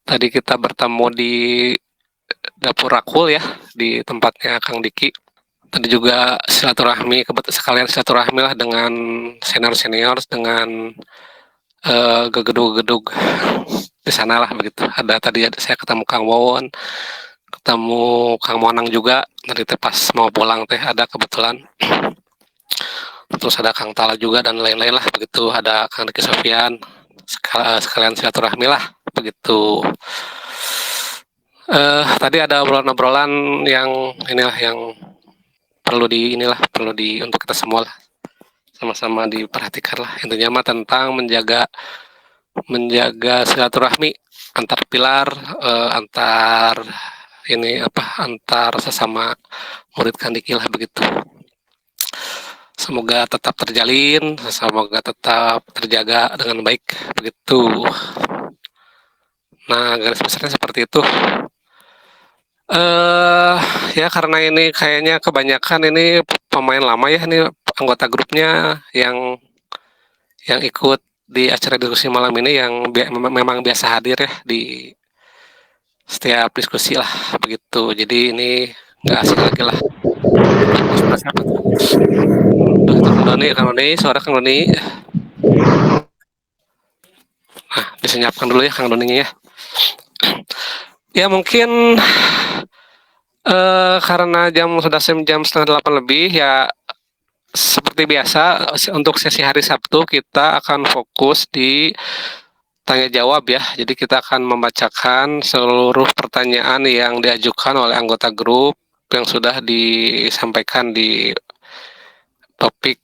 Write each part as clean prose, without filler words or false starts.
Tadi kita bertemu di dapur Rakul ya, di tempatnya Kang Diki. Tadi juga silaturahmi, sekalian silaturahmi lah dengan senior-senior, dengan gegedug-gegedug di sana lah begitu. Ada tadi saya ketemu Kang Wawon, ketemu Kang Monang juga. Nanti teh pas mau pulang teh ada kebetulan. Terus ada Kang Tala juga dan lain-lain lah begitu. Ada Kang Diki Sofian, sekalian silaturahmi lah begitu. Tadi ada obrolan-obrolan yang inilah yang perlu di untuk kita semua lah sama-sama diperhatikan lah, intinya mah tentang menjaga silaturahmi antar pilar, antar antar sesama murid Kandiki lah begitu. Semoga tetap terjalin, semoga tetap terjaga dengan baik begitu. Nah, garis besarnya seperti itu. Ya karena ini kayaknya kebanyakan ini pemain lama ya, ini anggota grupnya yang ikut di acara diskusi malam ini yang memang biasa hadir ya di setiap diskusi lah begitu. Jadi ini nggak asing lagi lah. Suara siapa tuh? Tuh, itu Kang Doni, suara Kang Doni. Nah, disenyapkan dulu ya Kang Doninya ya. Ya mungkin karena sudah jam 7:30 lebih ya, seperti biasa untuk sesi hari Sabtu kita akan fokus di tanya jawab ya. Jadi kita akan membacakan seluruh pertanyaan yang diajukan oleh anggota grup yang sudah disampaikan di topik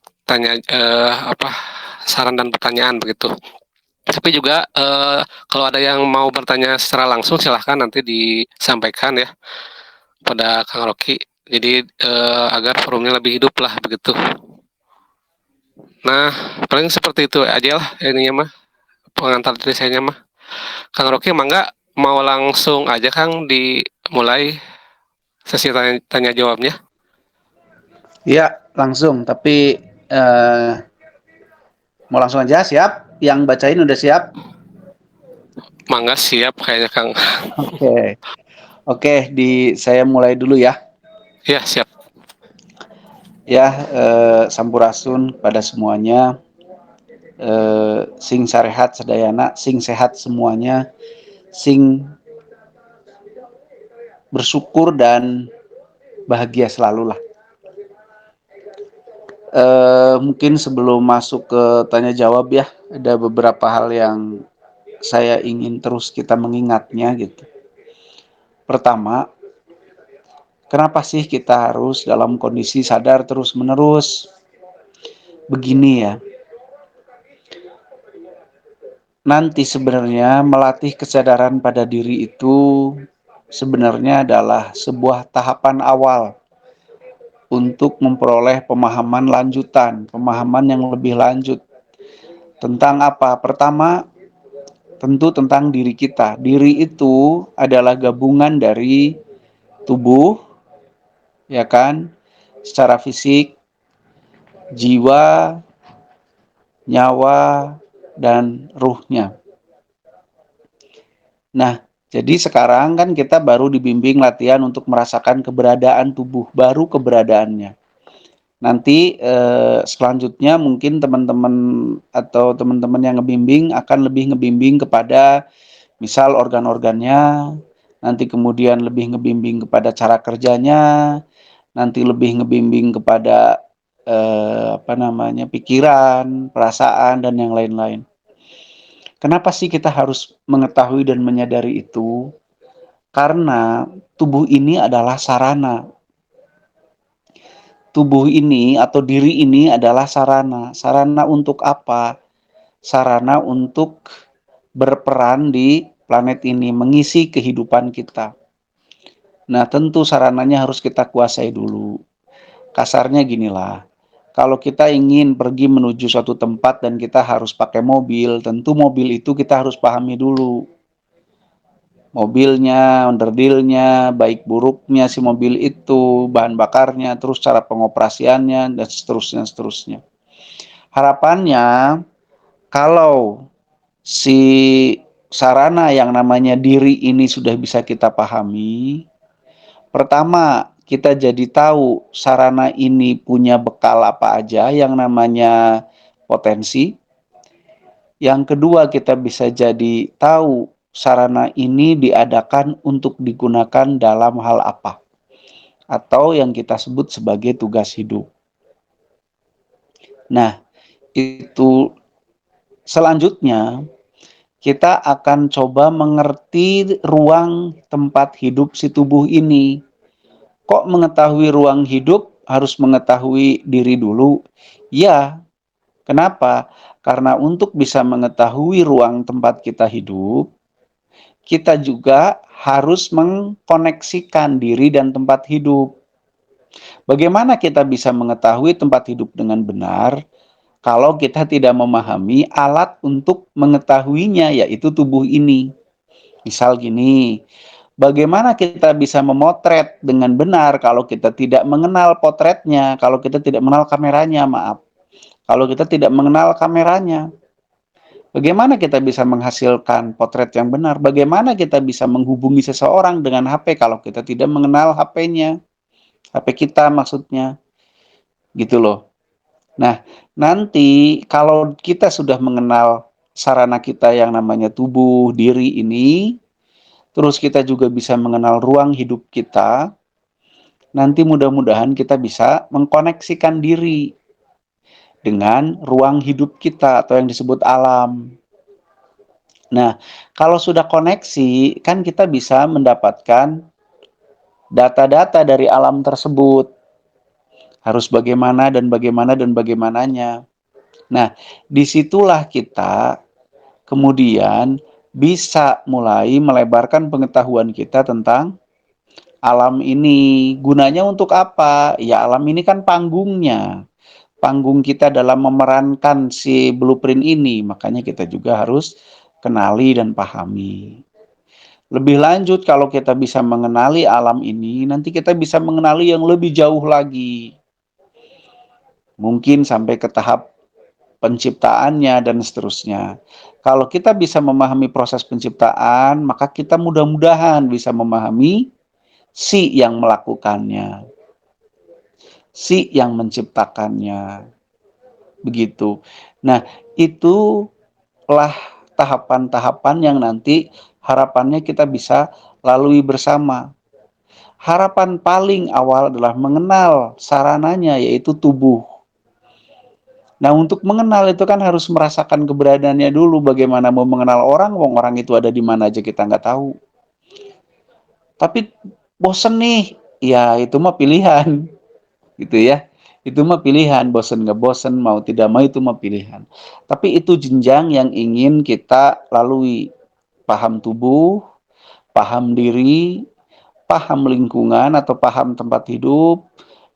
saran dan pertanyaan begitu. Tapi juga kalau ada yang mau bertanya secara langsung silahkan nanti disampaikan ya pada Kang Rocky. Jadi agar forumnya lebih hidup lah begitu. Nah, paling seperti itu aja lah ininya mah, pengantar dari saya mah. Kang Rocky mangga mau langsung aja Kang dimulai sesi tanya jawabnya. Iya, langsung. Tapi mau langsung aja, siap? Yang bacain udah siap? Mangga siap kayaknya Kang. Oke. Oke, saya mulai dulu ya. Ya, siap. Ya, sampurasun pada semuanya. Sing sarehat sadayana, sing sehat semuanya, sing bersyukur dan bahagia selalu lah. Mungkin sebelum masuk ke tanya jawab ya, ada beberapa hal yang saya ingin terus kita mengingatnya gitu. Pertama, kenapa sih kita harus dalam kondisi sadar terus menerus? Begini ya, nanti sebenarnya melatih kesadaran pada diri itu sebenarnya adalah sebuah tahapan awal untuk memperoleh pemahaman lanjutan, pemahaman yang lebih lanjut. Tentang apa? Pertama, tentu tentang diri kita. Diri itu adalah gabungan dari tubuh, ya kan, secara fisik, jiwa, nyawa, dan ruhnya. Nah, jadi sekarang kan kita baru dibimbing latihan untuk merasakan keberadaan tubuh, baru keberadaannya. Nanti selanjutnya mungkin teman-teman atau teman-teman yang ngebimbing akan lebih ngebimbing kepada misal organ-organnya, nanti kemudian lebih ngebimbing kepada cara kerjanya, nanti lebih ngebimbing kepada pikiran, perasaan, dan yang lain-lain. Kenapa sih kita harus mengetahui dan menyadari itu? Karena tubuh ini adalah sarana. Tubuh ini atau diri ini adalah sarana. Sarana untuk apa? Sarana untuk berperan di planet ini, mengisi kehidupan kita. Nah, tentu sarananya harus kita kuasai dulu. Kasarnya ginilah, kalau kita ingin pergi menuju suatu tempat dan kita harus pakai mobil, tentu mobil itu kita harus pahami dulu. Mobilnya, onderdilnya, baik buruknya si mobil itu, bahan bakarnya, terus cara pengoperasiannya, dan seterusnya. Harapannya, kalau si sarana yang namanya diri ini sudah bisa kita pahami, pertama kita jadi tahu sarana ini punya bekal apa aja yang namanya potensi. Yang kedua, kita bisa jadi tahu sarana ini diadakan untuk digunakan dalam hal apa, atau yang kita sebut sebagai tugas hidup. Nah, itu selanjutnya kita akan coba mengerti ruang tempat hidup si tubuh ini. Kok mengetahui ruang hidup harus mengetahui diri dulu? Ya, kenapa? Karena untuk bisa mengetahui ruang tempat kita hidup, kita juga harus mengkoneksikan diri dan tempat hidup. Bagaimana kita bisa mengetahui tempat hidup dengan benar kalau kita tidak memahami alat untuk mengetahuinya, yaitu tubuh ini? Misal gini, bagaimana kita bisa memotret dengan benar kalau kita tidak mengenal potretnya, kalau kita tidak mengenal kameranya, maaf. Kalau kita tidak mengenal kameranya, bagaimana kita bisa menghasilkan potret yang benar? Bagaimana kita bisa menghubungi seseorang dengan HP kalau kita tidak mengenal HP-nya? HP kita maksudnya. Gitu loh. Nah, nanti kalau kita sudah mengenal sarana kita yang namanya tubuh, diri ini, terus kita juga bisa mengenal ruang hidup kita, nanti mudah-mudahan kita bisa mengkoneksikan diri dengan ruang hidup kita atau yang disebut alam. Nah, kalau sudah koneksi, kan kita bisa mendapatkan data-data dari alam tersebut. Harus bagaimana dan bagaimana dan bagaimananya. Nah, disitulah kita kemudian bisa mulai melebarkan pengetahuan kita tentang alam ini. Gunanya untuk apa? Ya, alam ini kan panggungnya. Panggung kita dalam memerankan si blueprint ini. Makanya kita juga harus kenali dan pahami. Lebih lanjut, kalau kita bisa mengenali alam ini, nanti kita bisa mengenali yang lebih jauh lagi. Mungkin sampai ke tahap penciptaannya dan seterusnya. Kalau kita bisa memahami proses penciptaan, maka kita mudah-mudahan bisa memahami si yang melakukannya, si yang menciptakannya. Begitu. Nah, itulah tahapan-tahapan yang nanti harapannya kita bisa lalui bersama. Harapan paling awal adalah mengenal sarananya, yaitu tubuh. Nah, untuk mengenal itu kan harus merasakan keberadaannya dulu. Bagaimana mau mengenal orang, wong orang itu ada di mana aja kita nggak tahu. Tapi bosen nih, ya itu mah pilihan, gitu ya. Itu mah pilihan, bosen nggak bosen, mau tidak mau itu mah pilihan. Tapi itu jenjang yang ingin kita lalui. Paham tubuh, paham diri, paham lingkungan atau paham tempat hidup,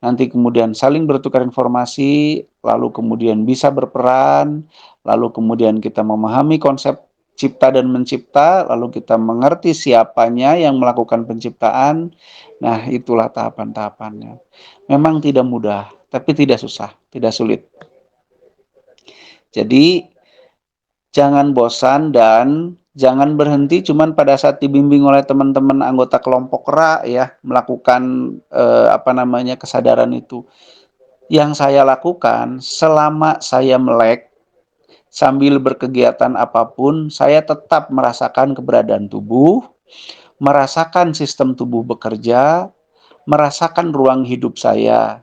nanti kemudian saling bertukar informasi, lalu kemudian bisa berperan, lalu kemudian kita memahami konsep cipta dan mencipta, lalu kita mengerti siapanya yang melakukan penciptaan. Nah, itulah tahapan-tahapannya. Memang tidak mudah, tapi tidak susah, tidak sulit. Jadi, jangan bosan dan jangan berhenti cuman pada saat dibimbing oleh teman-teman anggota kelompok RA ya, melakukan kesadaran itu. Yang saya lakukan selama saya melek sambil berkegiatan apapun, saya tetap merasakan keberadaan tubuh, merasakan sistem tubuh bekerja, merasakan ruang hidup saya.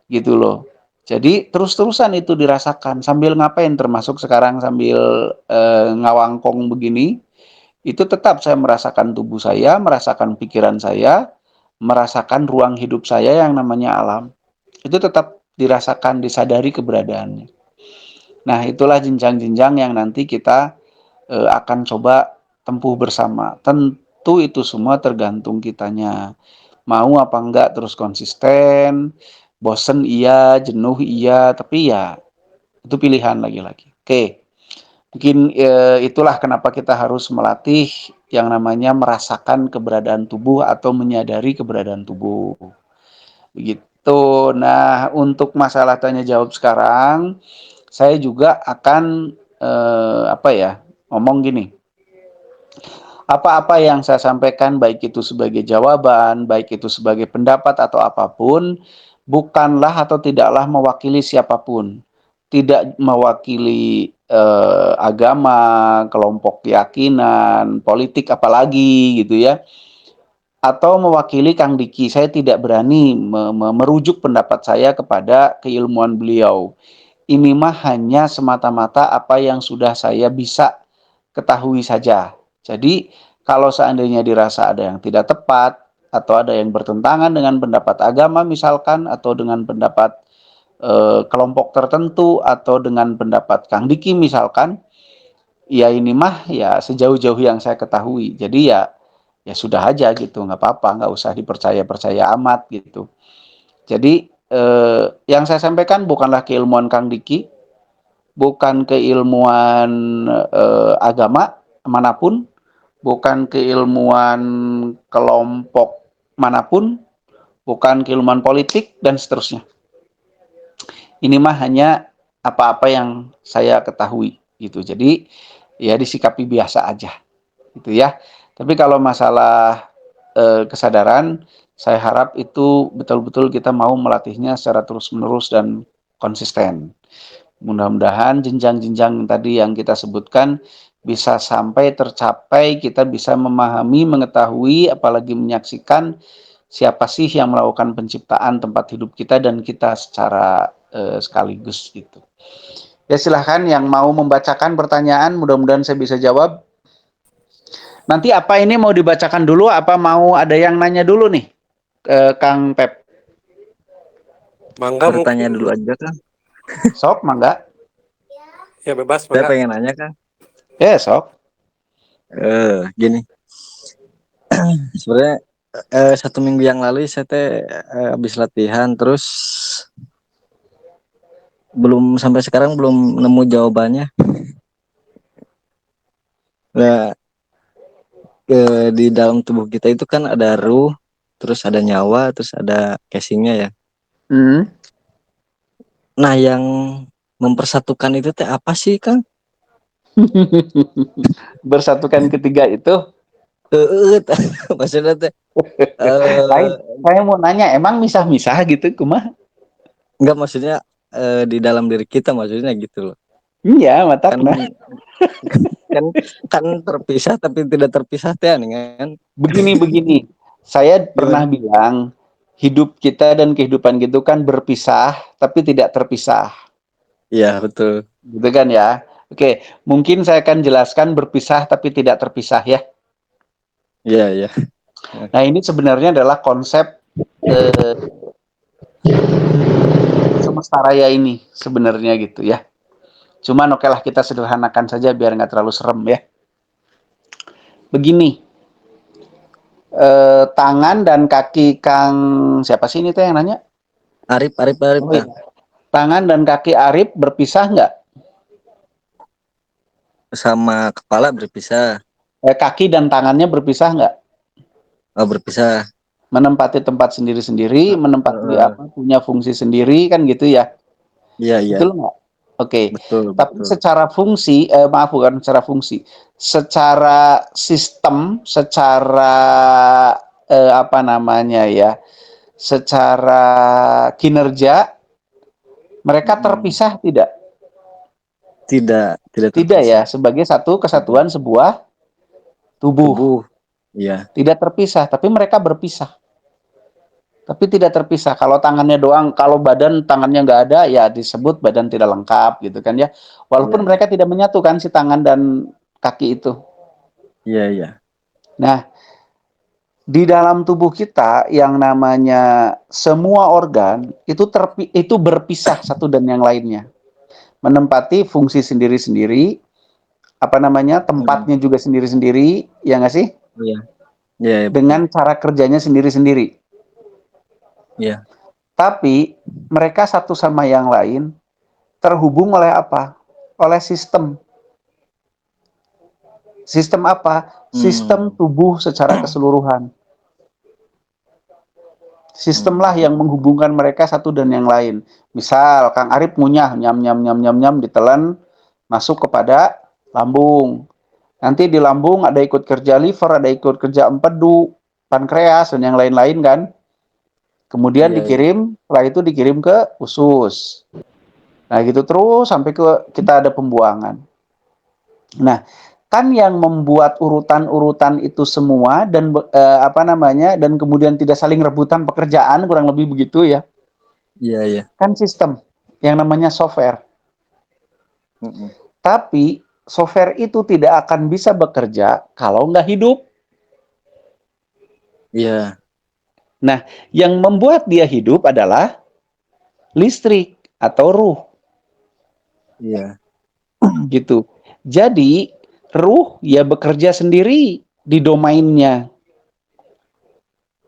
Gitu loh. Jadi terus-terusan itu dirasakan sambil ngapain, termasuk sekarang sambil ngawangkong begini, itu tetap saya merasakan tubuh saya, merasakan pikiran saya, merasakan ruang hidup saya yang namanya alam. Itu tetap dirasakan, disadari keberadaannya. Nah, itulah jenjang-jenjang yang nanti kita akan coba tempuh bersama. Tentu itu semua tergantung kitanya. Mau apa enggak terus konsisten, bosen iya, jenuh iya, tapi ya itu pilihan lagi-lagi. Oke, mungkin itulah kenapa kita harus melatih yang namanya merasakan keberadaan tubuh atau menyadari keberadaan tubuh. Begitu. Nah, untuk masalah tanya jawab sekarang, saya juga akan ngomong gini. Apa-apa yang saya sampaikan, baik itu sebagai jawaban, baik itu sebagai pendapat atau apapun, bukanlah atau tidaklah mewakili siapapun. Tidak mewakili agama, kelompok keyakinan, politik apalagi gitu ya. Atau mewakili Kang Diki. Saya tidak berani merujuk pendapat saya kepada keilmuan beliau. Ini mah hanya semata-mata apa yang sudah saya bisa ketahui saja. Jadi, kalau seandainya dirasa ada yang tidak tepat, atau ada yang bertentangan dengan pendapat agama misalkan, atau dengan pendapat kelompok tertentu, atau dengan pendapat Kang Diki misalkan, ya ini mah ya sejauh-jauh yang saya ketahui. Jadi ya sudah aja gitu, nggak apa-apa, nggak usah dipercaya-percaya amat gitu. Jadi yang saya sampaikan bukanlah keilmuan Kang Diki, bukan keilmuan agama manapun, bukan keilmuan kelompok manapun, bukan keilmuan politik, dan seterusnya. Ini mah hanya apa-apa yang saya ketahui gitu. Jadi ya disikapi biasa aja gitu ya. Tapi kalau masalah kesadaran, saya harap itu betul-betul kita mau melatihnya secara terus-menerus dan konsisten. Mudah-mudahan jenjang-jenjang tadi yang kita sebutkan bisa sampai tercapai, kita bisa memahami, mengetahui, apalagi menyaksikan siapa sih yang melakukan penciptaan tempat hidup kita dan kita secara sekaligus gitu. Ya silahkan yang mau membacakan pertanyaan, mudah-mudahan saya bisa jawab. Nanti apa ini mau dibacakan dulu, apa mau ada yang nanya dulu nih, Kang Pep? Mangga Bertanya mungkin. dulu aja Kang. Sok, mangga. Ya bebas, Saya mangga. pengen nanya Kang. Sok. Gini, sebenarnya 1 minggu yang lalu saya habis latihan, terus belum sampai sekarang belum nemu jawabannya. Nah, di dalam tubuh kita itu kan ada ruh, terus ada nyawa, terus ada casingnya ya. Nah, yang mempersatukan itu teh apa sih Kang? Bersatukan ketiga itu. Maksudnya teh Saya mau nanya, emang misah-misah gitu, kumah? enggak, maksudnya di dalam diri kita, maksudnya gitu loh. Iya, Kan matakna. kan kan terpisah tapi tidak terpisah teh kan. Begini, saya pernah Gimana? bilang, hidup kita dan kehidupan gitu kan berpisah, tapi tidak terpisah. Iya, betul. Gitu kan ya. Oke, mungkin saya akan jelaskan berpisah tapi tidak terpisah ya. Iya, iya. Nah, ini sebenarnya adalah konsep semesta raya ini sebenarnya gitu ya. Cuman oke lah kita sederhanakan saja biar nggak terlalu serem ya. Begini, tangan dan kaki Kang siapa sih ini teh yang nanya? Arif Oh Kang. iya. Tangan dan kaki Arif berpisah nggak? Sama kepala berpisah. Kaki dan tangannya berpisah nggak? Oh, berpisah. Menempati tempat sendiri-sendiri, menempati punya fungsi sendiri kan gitu ya. Iya, iya. Betul nggak? Oke. Betul, Tapi betul. secara fungsi, maaf bukan secara fungsi, secara sistem, secara apa namanya ya, secara kinerja, mereka terpisah tidak? Tidak Tidak terpisah. ya, sebagai satu kesatuan sebuah tubuh. Tubuh. Iya. Tidak terpisah, tapi mereka berpisah. Tapi tidak terpisah. Kalau tangannya doang, kalau badan tangannya nggak ada, ya disebut badan tidak lengkap gitu kan ya. Walaupun Iya. mereka tidak menyatukan si tangan dan kaki itu. Iya, iya. Nah, di dalam tubuh kita yang namanya semua organ itu berpisah satu dan yang lainnya, menempati fungsi sendiri-sendiri, apa namanya tempatnya juga sendiri-sendiri, ya nggak sih? Iya. Iya, iya, betul. Dengan cara kerjanya sendiri-sendiri. Iya. Tapi mereka satu sama yang lain terhubung oleh apa? Oleh sistem. Sistem apa? Sistem tubuh secara keseluruhan. Sistemlah yang menghubungkan mereka satu dan yang lain. Misal Kang Arif ngunyah, nyam nyam nyam nyam nyam, ditelan masuk kepada lambung. Nanti di lambung ada ikut kerja liver, ada ikut kerja empedu, pankreas dan yang lain-lain kan. Kemudian Iya, iya. dikirim, setelah itu dikirim ke usus. Nah, gitu terus sampai ke kita ada pembuangan. Nah, kan yang membuat urutan-urutan itu semua dan apa namanya dan kemudian tidak saling rebutan pekerjaan kurang lebih begitu ya. Iya, iya. Kan sistem yang namanya software. Mm-mm. Tapi software itu tidak akan bisa bekerja kalau nggak hidup. Iya, Nah, yang membuat dia hidup adalah listrik atau ruh iya. gitu. Jadi ruh ya bekerja sendiri di domainnya. Mm-mm.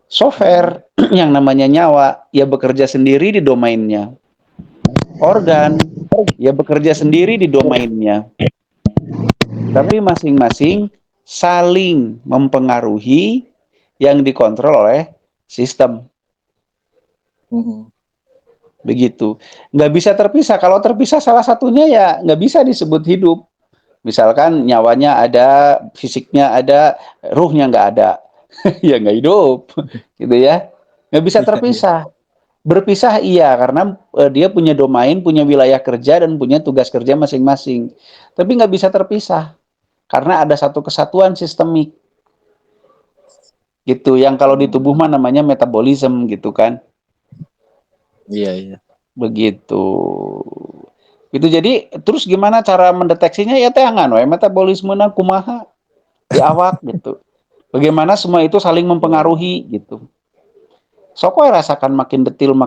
Software yang namanya nyawa ya bekerja sendiri di domainnya. Organ ya bekerja sendiri di domainnya. Tapi masing-masing saling mempengaruhi yang dikontrol oleh sistem. Mm-mm. Begitu. Nggak bisa terpisah. Kalau terpisah salah satunya ya nggak bisa disebut hidup. Misalkan nyawanya ada, fisiknya ada, ruhnya nggak ada. Ya nggak hidup. Gitu ya. Nggak bisa Iya, iya. terpisah. Berpisah iya, karena dia punya domain, punya wilayah kerja, dan punya tugas kerja masing-masing. Tapi nggak bisa terpisah. Karena ada satu kesatuan sistemik. Gitu. Yang kalau di tubuh mah namanya metabolisme gitu kan. Iya, iya. Begitu. Itu jadi terus gimana cara mendeteksinya ya teangan we metabolisme kumaha di awak gitu. Bagaimana semua itu saling Iya, iya. mempengaruhi gitu. Sok we rasakan makin detil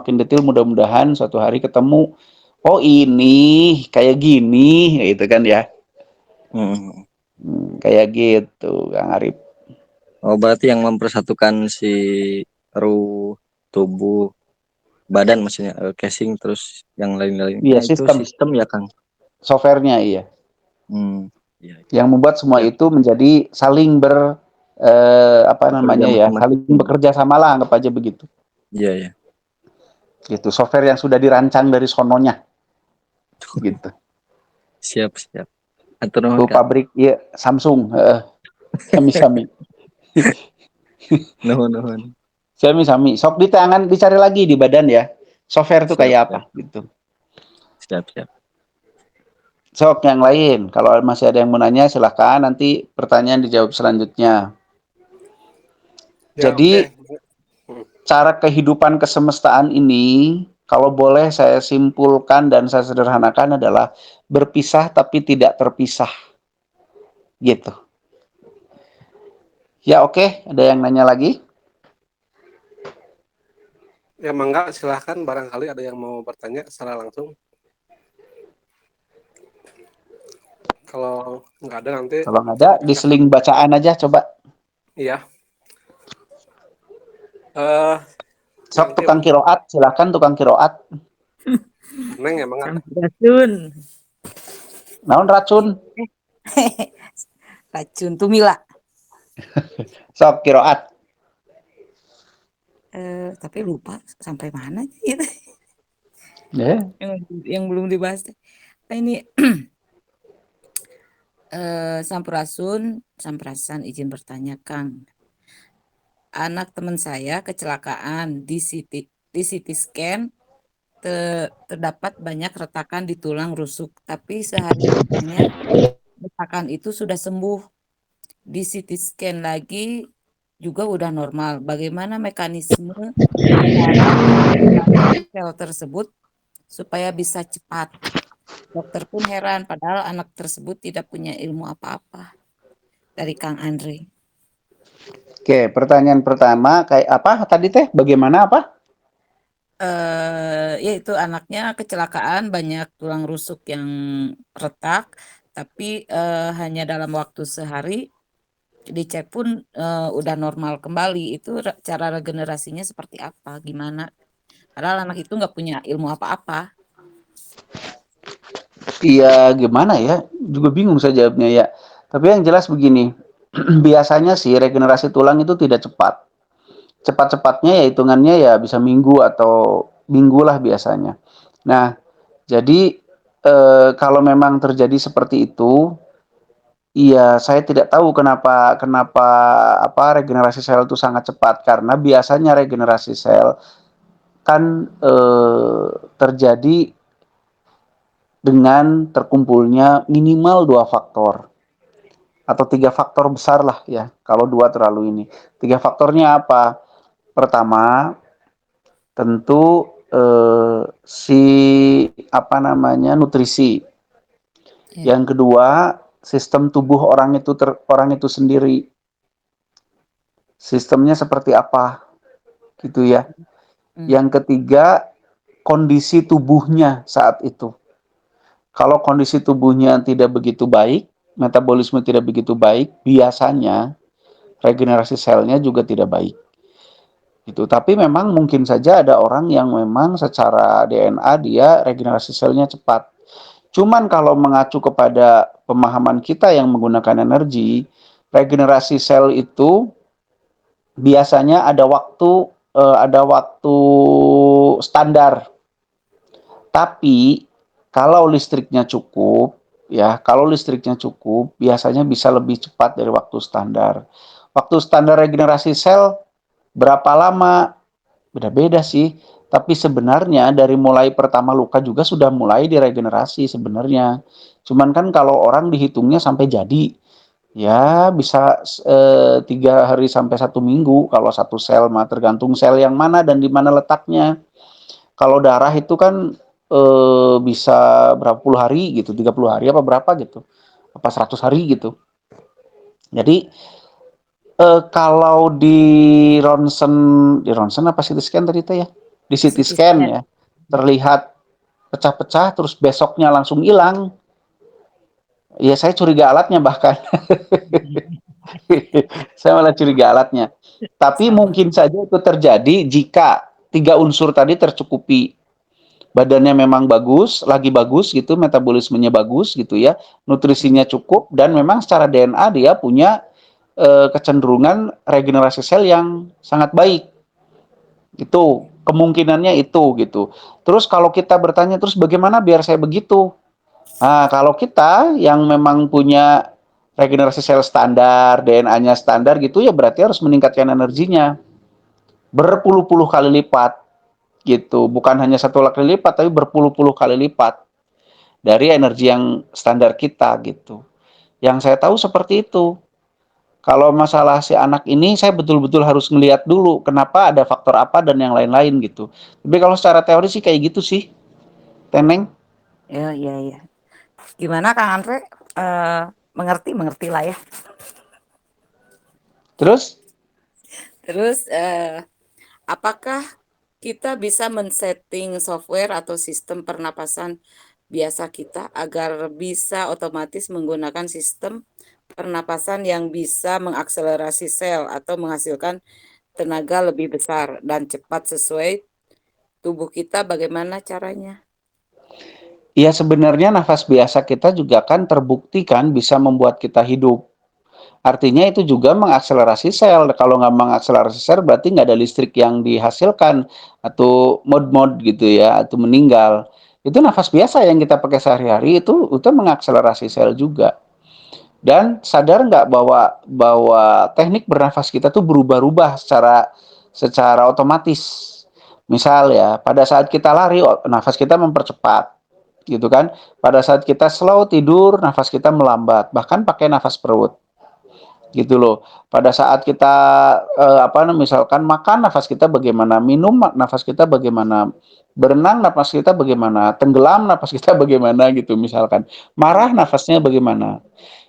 mudah-mudahan suatu hari ketemu oh ini kayak gini gitu kan ya. Mm-mm. Kayak gitu Kang Arif. Oh, berarti yang mempersatukan si ruh, tubuh, badan maksudnya casing terus yang Iya lain-lainnya itu sistem sistem ya, Kang. softwarenya iya. Hmm. Iya, iya. Yang membuat semua Siap. itu menjadi saling apa Bekerja namanya ya, saling masing-masing. bekerja sama lah anggap aja begitu. Iya, iya. Gitu, software yang sudah dirancang dari sononya gitu. Siap, siap. Atur nuhun, Tuh Kang. pabrik ya Samsung, sami-sami. Nuhun, nuhun. Sami-sami. Sok di tangan dicari lagi di badan ya. Software tuh Siap, kayak apa siap. gitu. Siap, siap. Sok yang lain, kalau masih ada yang mau nanya silahkan nanti pertanyaan dijawab selanjutnya. Ya, oke. Jadi cara kehidupan kesemestaan ini kalau boleh saya simpulkan dan saya sederhanakan adalah berpisah tapi tidak terpisah. Gitu. Ya oke, ada yang nanya lagi? Ya, mangga silahkan barangkali ada yang mau bertanya secara langsung. Kalau nggak ada nanti Kalau nggak ada, kita diseling bacaan aja coba. iya. Eh Sok nanti tukang kiroat, silakan tukang kiroat. Neng emang ada. Racun. Naon racun? Racun Tumila. Sok kiroat. Tapi lupa sampai mana gitu. Ya. Yang belum dibahas. Nah, ini Sampurasun izin bertanya Kang. Anak teman saya kecelakaan di CT scan terdapat banyak retakan di tulang rusuk, tapi sehari setelahnya retakan itu sudah sembuh. Di CT scan lagi juga udah normal. Bagaimana mekanisme cara regenerasi sel tersebut supaya bisa cepat? Dokter pun heran, padahal anak tersebut tidak punya ilmu apa-apa. Dari Kang Andre. Oke, pertanyaan pertama kayak apa tadi teh? Bagaimana apa? Yaitu anaknya kecelakaan banyak tulang rusuk yang retak, tapi hanya dalam waktu sehari dicek pun udah normal kembali. Itu cara regenerasinya seperti apa? Gimana? Padahal anak itu nggak punya ilmu apa-apa. Iya, gimana ya? Juga bingung saya jawabnya ya. Tapi yang jelas begini, biasanya sih regenerasi tulang itu tidak cepat. Cepat-cepatnya ya hitungannya ya bisa minggu atau minggu lah biasanya. Nah, jadi kalau memang terjadi seperti itu, Iya, saya tidak tahu kenapa kenapa regenerasi sel itu sangat cepat, karena biasanya regenerasi sel kan terjadi dengan terkumpulnya minimal 2 faktor atau 3 faktor besar lah ya. Kalau 2 terlalu ini. 3 faktornya apa? Pertama, tentu nutrisi. Ya. Yang kedua, sistem tubuh orang itu sendiri. Sistemnya seperti apa gitu ya. Yang ketiga, kondisi tubuhnya saat itu. Kalau kondisi tubuhnya tidak begitu baik, metabolisme tidak begitu baik, biasanya regenerasi selnya juga tidak baik. Gitu. Tapi memang mungkin saja ada orang yang memang secara DNA dia regenerasi selnya cepat. Cuman kalau mengacu kepada pemahaman kita yang menggunakan energi, regenerasi sel itu biasanya ada waktu standar. Tapi kalau listriknya cukup, biasanya bisa lebih cepat dari waktu standar. Waktu standar regenerasi sel berapa lama? Beda-beda sih. Tapi sebenarnya dari mulai pertama luka juga sudah mulai diregenerasi sebenarnya. Cuman kan kalau orang dihitungnya sampai jadi, ya bisa 3 hari sampai 1 minggu kalau satu sel mah, tergantung sel yang mana dan di mana letaknya. Kalau darah itu kan bisa berapa puluh hari gitu, 30 hari apa berapa gitu, apa 100 hari gitu. Jadi kalau di ronsen apa CT scan tadi ya? Di CT CT scan scan. ya, terlihat pecah-pecah terus besoknya langsung hilang. Ya saya curiga alatnya bahkan. Saya malah curiga alatnya. Tapi Sama. mungkin saja itu terjadi jika 3 unsur tadi tercukupi. Badannya memang bagus gitu, metabolismenya bagus gitu ya, nutrisinya cukup, dan memang secara DNA dia punya kecenderungan regenerasi sel yang sangat baik. Itu kemungkinannya itu gitu. Terus kalau kita bertanya terus bagaimana biar saya begitu? Nah, kalau kita yang memang punya regenerasi sel standar, DNA-nya standar gitu ya berarti harus meningkatkan energinya berpuluh-puluh kali lipat gitu. Bukan hanya 1 kali lipat tapi berpuluh-puluh kali lipat dari energi yang standar kita gitu. Yang saya tahu seperti itu. Kalau masalah si anak ini saya betul-betul harus ngelihat dulu kenapa, ada faktor apa dan yang lain-lain gitu. Tapi kalau secara teori sih kayak gitu sih, Teneng. Ya, ya, ya. Gimana Kang Andre? Mengerti lah ya. Terus Terus apakah kita bisa men-setting software atau sistem pernapasan biasa kita agar bisa otomatis menggunakan sistem pernapasan yang bisa mengakselerasi sel atau menghasilkan tenaga lebih besar dan cepat sesuai tubuh kita? Bagaimana caranya? ya sebenarnya nafas biasa kita juga kan terbukti kan bisa membuat kita hidup. Artinya itu juga mengakselerasi sel. Kalau nggak mengakselerasi sel berarti nggak ada listrik yang dihasilkan atau mod-mod gitu ya, atau meninggal. Itu nafas biasa yang kita pakai sehari-hari itu mengakselerasi sel juga. Dan sadar nggak bahwa bahwa teknik bernafas kita tuh berubah-ubah secara otomatis. Misal ya, pada saat kita lari, nafas kita mempercepat, gitu kan. Pada saat kita slow tidur, nafas kita melambat, bahkan pakai nafas perut gitu loh. Pada saat kita misalkan makan, nafas kita bagaimana, minum nafas kita bagaimana, berenang nafas kita bagaimana, tenggelam nafas kita bagaimana gitu misalkan, marah nafasnya bagaimana.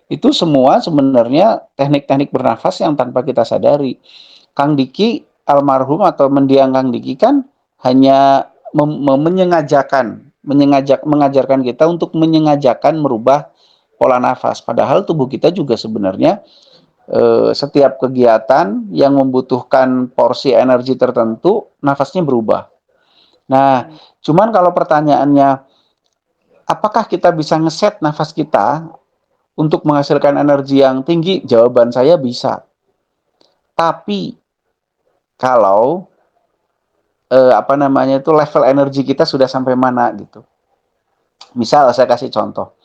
Itu semua sebenarnya teknik-teknik bernafas yang tanpa kita sadari. Kang Diki almarhum atau mendiang Kang Diki kan hanya mengajarkan kita untuk menyengajakan merubah pola nafas. Padahal tubuh kita juga sebenarnya setiap kegiatan yang membutuhkan porsi energi tertentu, nafasnya berubah. Nah, cuman kalau pertanyaannya, apakah kita bisa ngeset nafas kita untuk menghasilkan energi yang tinggi? Jawaban saya bisa. Tapi kalau level energi kita sudah sampai mana gitu. Misal saya kasih contoh.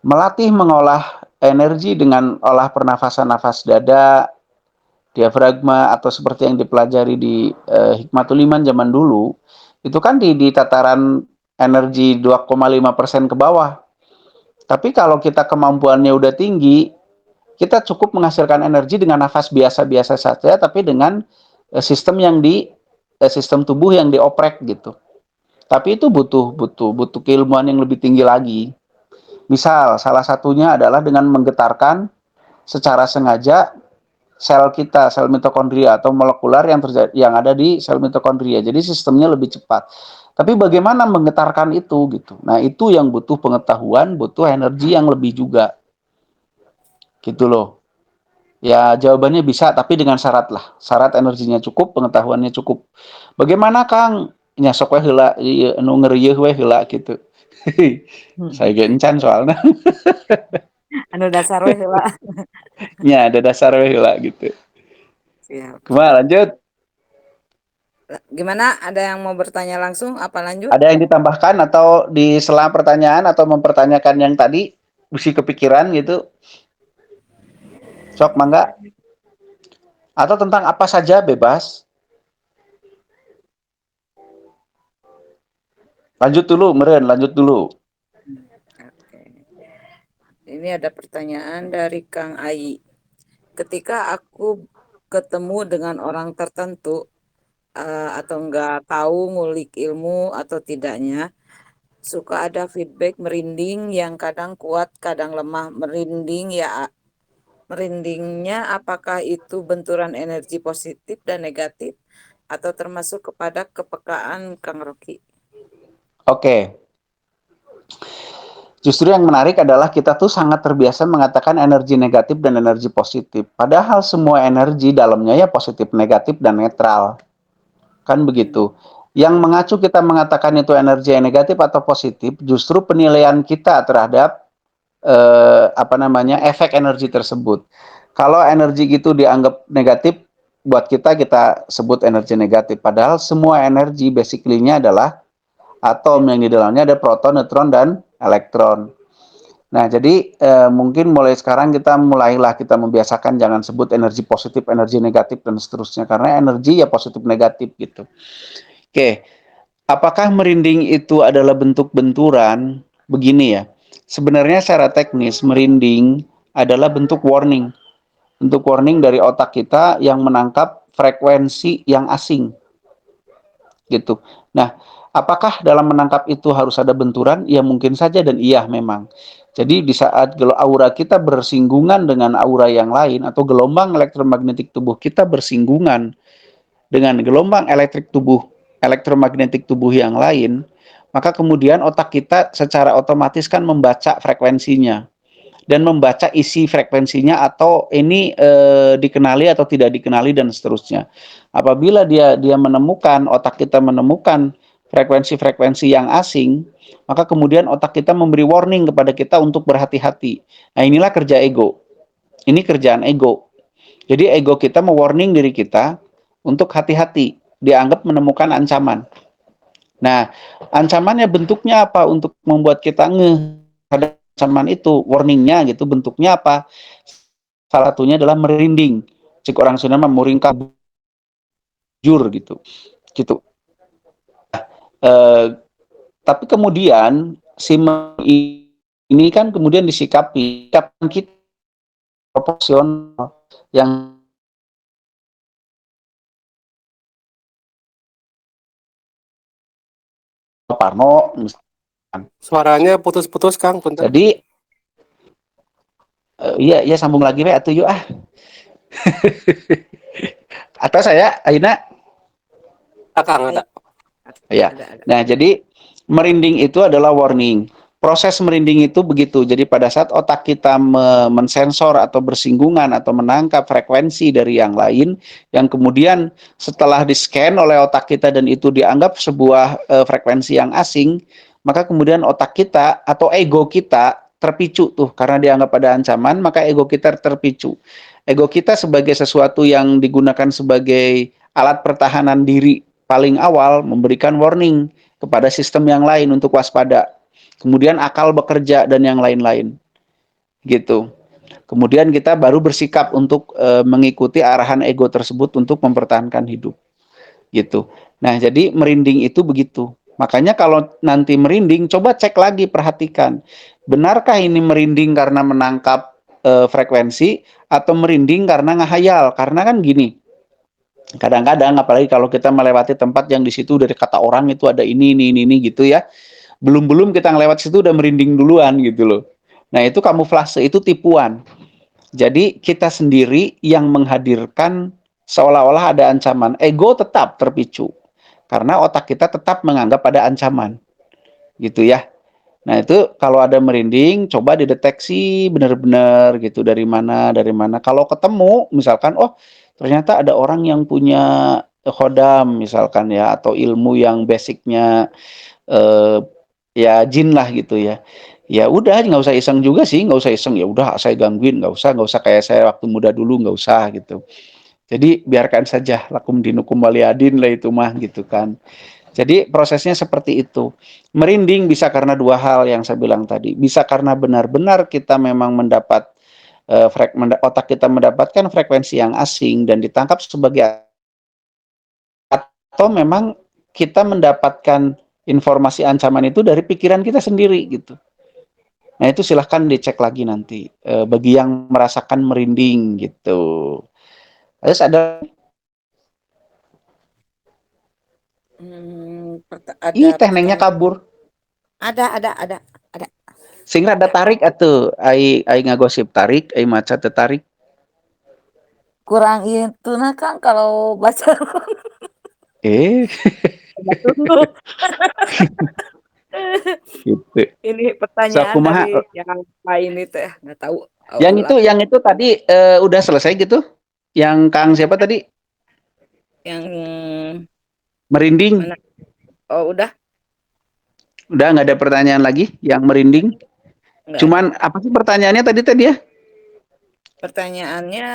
Melatih mengolah energi dengan olah pernafasan nafas dada, diafragma, atau seperti yang dipelajari di Hikmatul Iman zaman dulu, itu kan di tataran energi 2,5% ke bawah. Tapi kalau kita kemampuannya udah tinggi, kita cukup menghasilkan energi dengan nafas biasa-biasa saja, tapi dengan sistem tubuh yang dioprek gitu. Tapi itu butuh keilmuan yang lebih tinggi lagi. Misal salah satunya adalah dengan menggetarkan secara sengaja sel kita, sel mitokondria atau molekular yang ada di sel mitokondria. Jadi sistemnya lebih cepat. Tapi bagaimana menggetarkan itu gitu. Nah, itu yang butuh pengetahuan, butuh energi yang lebih juga. Gitu loh. Ya, jawabannya bisa, tapi dengan syarat lah. Syarat energinya cukup, pengetahuannya cukup. Bagaimana, Kang? Nya sok we heula, anu ngerieuh we heula gitu. Saya gencan soalnya. Anu dasar we heula. Nya ada dasar we heula gitu. Siap. Kumaha lanjut? Gimana? Ada yang mau bertanya langsung? Apa lanjut? Ada yang ditambahkan atau di sela pertanyaan atau mempertanyakan yang tadi mesti kepikiran gitu? Sok mangga. Atau tentang apa saja bebas. Lanjut dulu, meren, lanjut dulu. Oke. Ini ada pertanyaan dari Kang Ai. Ketika aku ketemu dengan orang tertentu atau nggak tahu ngulik ilmu atau tidaknya, suka ada feedback merinding yang kadang kuat, kadang lemah. Merindingnya apakah itu benturan energi positif dan negatif atau termasuk kepada kepekaan Kang Rocky? Oke. Justru yang menarik adalah kita tuh sangat terbiasa mengatakan energi negatif dan energi positif. Padahal semua energi dalamnya ya positif, negatif, dan netral. Kan begitu. Yang mengacu kita mengatakan itu energi yang negatif atau positif, justru penilaian kita terhadap efek energi tersebut. Kalau energi itu dianggap negatif, buat kita sebut energi negatif. Padahal semua energi basically-nya adalah atom yang di dalamnya ada proton, neutron, dan elektron. Nah, jadi mungkin mulai sekarang kita membiasakan jangan sebut energi positif, energi negatif, dan seterusnya. Karena energi ya positif negatif gitu. Oke, apakah merinding itu adalah bentuk benturan? Begini ya, sebenarnya secara teknis merinding adalah bentuk warning. Bentuk warning dari otak kita yang menangkap frekuensi yang asing. Gitu. Nah, apakah dalam menangkap itu harus ada benturan? Ya mungkin saja dan iya memang. Jadi di saat aura kita bersinggungan dengan aura yang lain atau gelombang elektromagnetik tubuh kita bersinggungan dengan gelombang elektromagnetik tubuh yang lain, maka kemudian otak kita secara otomatis kan membaca frekuensinya dan membaca isi frekuensinya atau ini dikenali atau tidak dikenali dan seterusnya. Apabila dia menemukan, otak kita menemukan frekuensi-frekuensi yang asing, maka kemudian otak kita memberi warning kepada kita untuk berhati-hati. Nah, inilah kerja ego. Ini kerjaan ego. Jadi ego kita mewarning diri kita untuk hati-hati, dianggap menemukan ancaman. Nah, ancamannya bentuknya apa untuk membuat kita terhadap ancaman itu, warningnya gitu, bentuknya apa? Salah satunya adalah merinding. Cik orang Sunda mah muring kabujur gitu. Gitu. Tapi kemudian si ini kan kemudian disikapi kita proporsional yang Parno. Suaranya putus-putus, Kang, punten. Jadi iya sambung lagi we atuh yuk ah. Atau saya Aina. Kang ada. Ya. Nah, jadi merinding itu adalah warning. Proses merinding itu begitu. Jadi pada saat otak kita mensensor atau bersinggungan atau menangkap frekuensi dari yang lain, yang kemudian setelah di-scan oleh otak kita dan itu dianggap sebuah frekuensi yang asing, maka kemudian otak kita atau ego kita terpicu tuh karena dianggap ada ancaman, maka ego kita terpicu. Ego kita sebagai sesuatu yang digunakan sebagai alat pertahanan diri paling awal memberikan warning kepada sistem yang lain untuk waspada. Kemudian akal bekerja dan yang lain-lain. Gitu. Kemudian kita baru bersikap untuk mengikuti arahan ego tersebut untuk mempertahankan hidup. Gitu. Nah, jadi merinding itu begitu. Makanya kalau nanti merinding, coba cek lagi, perhatikan. Benarkah ini merinding karena menangkap frekuensi atau merinding karena ngehayal? Karena kan gini, kadang-kadang apalagi kalau kita melewati tempat yang di situ dari kata orang itu ada ini gitu ya. Belum kita ngelewat situ udah merinding duluan gitu loh. Nah, itu kamuflase, itu tipuan. Jadi kita sendiri yang menghadirkan seolah-olah ada ancaman. Ego tetap terpicu karena otak kita tetap menganggap ada ancaman. Gitu ya. Nah, itu kalau ada merinding coba dideteksi benar-benar gitu dari mana. Kalau ketemu misalkan ternyata ada orang yang punya khodam misalkan ya, atau ilmu yang basicnya eh, ya jin lah gitu ya. Ya udah nggak usah iseng juga sih, nggak usah iseng, ya udah saya gangguin, nggak usah kayak saya waktu muda dulu, nggak usah gitu. Jadi biarkan saja lakum dinukum waliyadin lah itu mah gitu kan. Jadi prosesnya seperti itu. Merinding bisa karena dua hal yang saya bilang tadi. Bisa karena benar-benar kita memang mendapat otak kita mendapatkan frekuensi yang asing dan ditangkap sebagai, atau memang kita mendapatkan informasi ancaman itu dari pikiran kita sendiri gitu. Nah, itu silahkan dicek lagi nanti bagi yang merasakan merinding gitu. Terus ada Ada teh nengnya pertanyaan. kabur. Ada. Sing rada tarik atuh ai ngagosip tarik, ai maca teu tarik. Kurang itu nah Kang kalau baca Eh, tunggu. gitu. Ini So pertanyaan kumaha? dari yang lain itu ya, nggak tahu. Yang itu tadi udah selesai gitu? Yang Kang siapa tadi? Yang Merinding. mana? Oh, udah Udah nggak ada pertanyaan lagi yang merinding. nggak ada. Cuman apa sih pertanyaannya tadi ya? Pertanyaannya,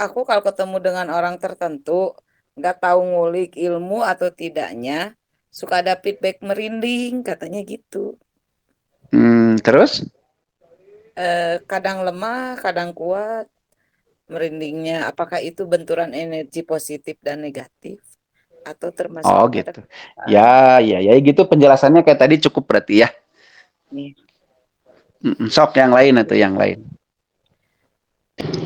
aku kalau ketemu dengan orang tertentu, nggak tahu ngulik ilmu atau tidaknya, suka ada feedback merinding, katanya gitu. Terus? Kadang lemah, kadang kuat, merindingnya. Apakah itu benturan energi positif dan negatif? Atau termasuk Oh kepada gitu. perasaan? Ya gitu penjelasannya kayak tadi cukup berarti ya. Nih. Sok yang lain atau yang lain.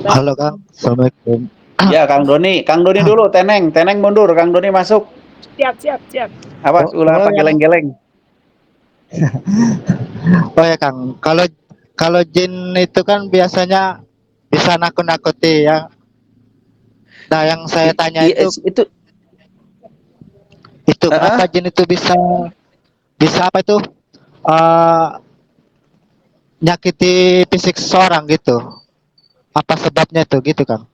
Halo Kang, Assalamualaikum. Ya Kang Doni dulu, Teneng mundur, Kang Doni masuk. Siap. Awas ulah apa yang geleng-geleng. ya Kang, kalau jin itu kan biasanya bisa nakut-nakuti ya. Nah, yang saya tanya itu Itu kenapa jin itu bisa bisa apa itu eh nyakiti fisik seseorang gitu? Apa sebabnya itu gitu Kang?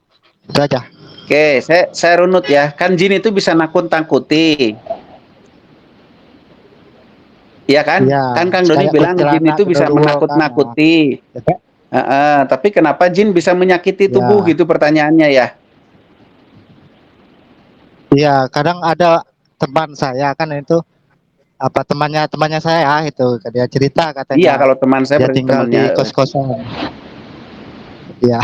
Itu aja. Oke, saya runut ya. Kan jin itu bisa nakut-nakuti. Iya kan? Iya, Kan Kang Doni kayak bilang jin kuntilanak itu bisa genderuwo kan. menakut-nakuti. Ya, Kak? Tapi kenapa jin bisa menyakiti tubuh Ya. gitu pertanyaannya ya? Iya, kadang ada teman saya kan itu apa temannya saya itu dia cerita Iya, katanya kalau teman saya dia berarti tinggal temannya. di kos-kosan. Iya.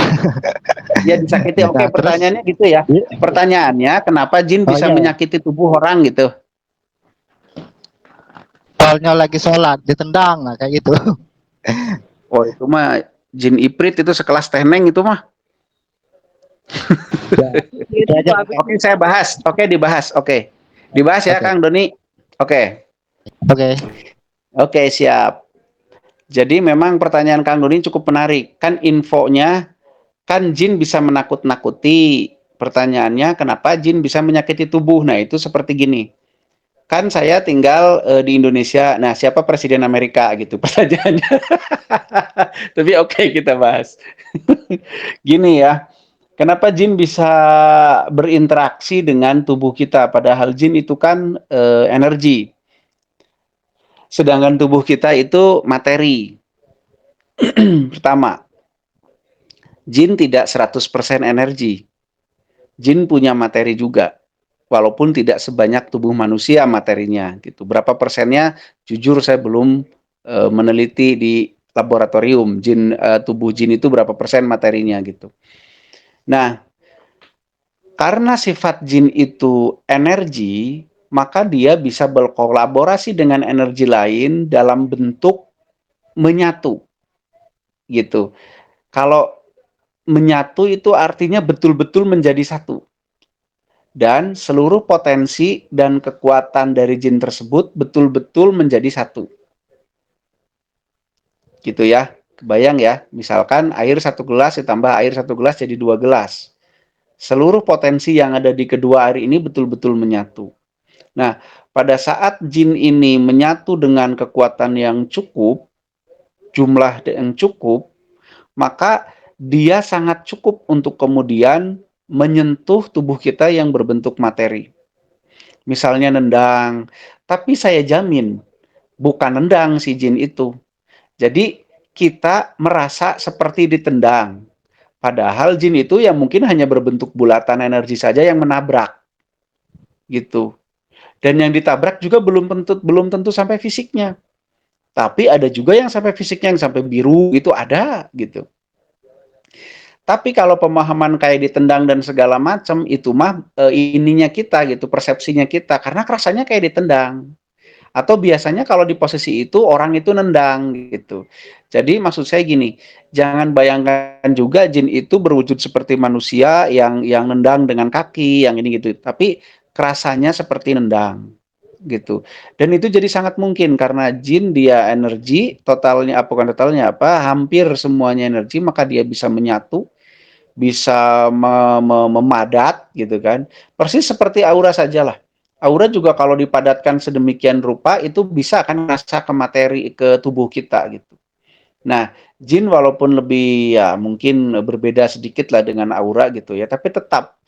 Dia disakiti. Oke, Nah, terus pertanyaannya gitu ya. Pertanyaannya kenapa jin oh bisa iya, menyakiti tubuh orang gitu? soalnya lagi sholat ditendang nah, kayak gitu. Oh, itu mah jin iprit itu sekelas teneng itu mah. Ya, itu aja. Oke, saya bahas. Oke, dibahas. Oke. Dibahas ya, Oke. Kang Doni. Oke. Oke. Oke, siap. Jadi memang pertanyaan Kang Doni cukup menarik. Kan infonya, kan jin bisa menakut-nakuti. Pertanyaannya, kenapa jin bisa menyakiti tubuh? Nah, itu seperti gini. Kan saya tinggal di Indonesia. Nah, siapa presiden Amerika gitu pertanyaannya. Tapi oke, kita bahas. Gini ya. Kenapa jin bisa berinteraksi dengan tubuh kita? Padahal jin itu kan energi. Sedangkan tubuh kita itu materi. Pertama, jin tidak 100% energi. Jin punya materi juga. Walaupun tidak sebanyak tubuh manusia materinya gitu. Berapa persennya? Jujur saya belum meneliti di laboratorium, tubuh jin itu berapa persen materinya gitu. Nah, karena sifat jin itu energi, maka dia bisa berkolaborasi dengan energi lain dalam bentuk menyatu gitu. Kalau menyatu itu artinya betul-betul menjadi satu. Dan seluruh potensi dan kekuatan dari jin tersebut betul-betul menjadi satu. Gitu ya. Kebayang ya, misalkan air 1 gelas ditambah air 1 gelas jadi 2 gelas. Seluruh potensi yang ada di kedua air ini betul-betul menyatu. Nah, pada saat jin ini menyatu dengan kekuatan yang cukup, jumlah yang cukup, maka dia sangat cukup untuk kemudian menyentuh tubuh kita yang berbentuk materi. Misalnya nendang, tapi saya jamin bukan nendang si jin itu. Jadi kita merasa seperti ditendang. Padahal jin itu yang mungkin hanya berbentuk bulatan energi saja yang menabrak. Gitu. Dan yang ditabrak juga belum tentu sampai fisiknya. Tapi ada juga yang sampai fisiknya yang sampai biru itu ada gitu. Tapi kalau pemahaman kayak ditendang dan segala macam itu mah ininya kita gitu, persepsinya kita karena rasanya kayak ditendang. Atau biasanya kalau di posisi itu orang itu nendang gitu. Jadi maksud saya gini, jangan bayangkan juga jin itu berwujud seperti manusia yang nendang dengan kaki, yang ini gitu. Tapi rasanya seperti nendang gitu. Dan itu jadi sangat mungkin karena jin dia energi totalnya apa bukan totalnya apa, hampir semuanya energi maka dia bisa menyatu, bisa memadat gitu kan. Persis seperti aura sajalah. Aura juga kalau dipadatkan sedemikian rupa itu bisa kan rasa ke materi ke tubuh kita gitu. Nah, jin walaupun lebih ya mungkin berbeda sedikit lah dengan aura gitu ya, tapi tetap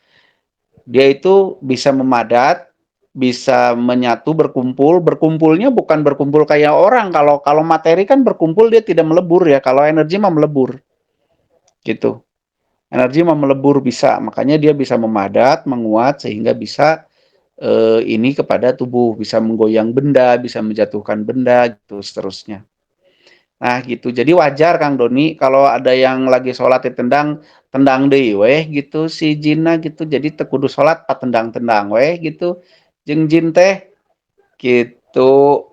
dia itu bisa memadat, bisa menyatu, berkumpul. Berkumpulnya bukan berkumpul kayak orang. Kalau materi kan berkumpul dia tidak melebur ya. Kalau energi mah melebur. Gitu. Energi mah melebur bisa, makanya dia bisa memadat, menguat sehingga bisa ini kepada tubuh, bisa menggoyang benda, bisa menjatuhkan benda gitu seterusnya. Nah gitu, jadi wajar Kang Doni kalau ada yang lagi sholat ditendang, tendang deui weh gitu si jinna gitu, jadi teu kudu sholat patendang-tendang weh gitu, jeung jin teh gitu.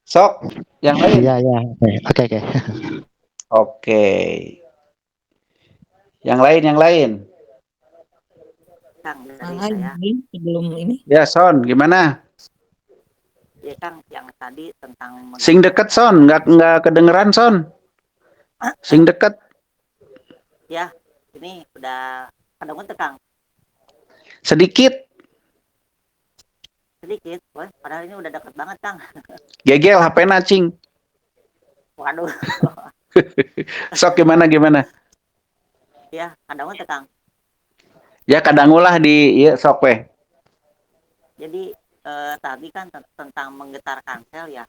Sok, yang lain. Iya, iya. Oke, oke. Oke. Yang lain. Kang, dari Malah saya, sebelum ini. Ya Son, gimana? ya Kang, yang tadi tentang Sing deket Son, nggak kedengeran Son. Sing deket. ya, ini udah kedengeran tuh Kang, Sedikit. sedikit, wah, padahal ini udah deket banget Kang. Gegel HP nacing. Waduh, Sok gimana? ya, kedengeran tuh Kang. Ya kadangulah di iya sok weh. Jadi tadi kan tentang menggetarkan sel ya.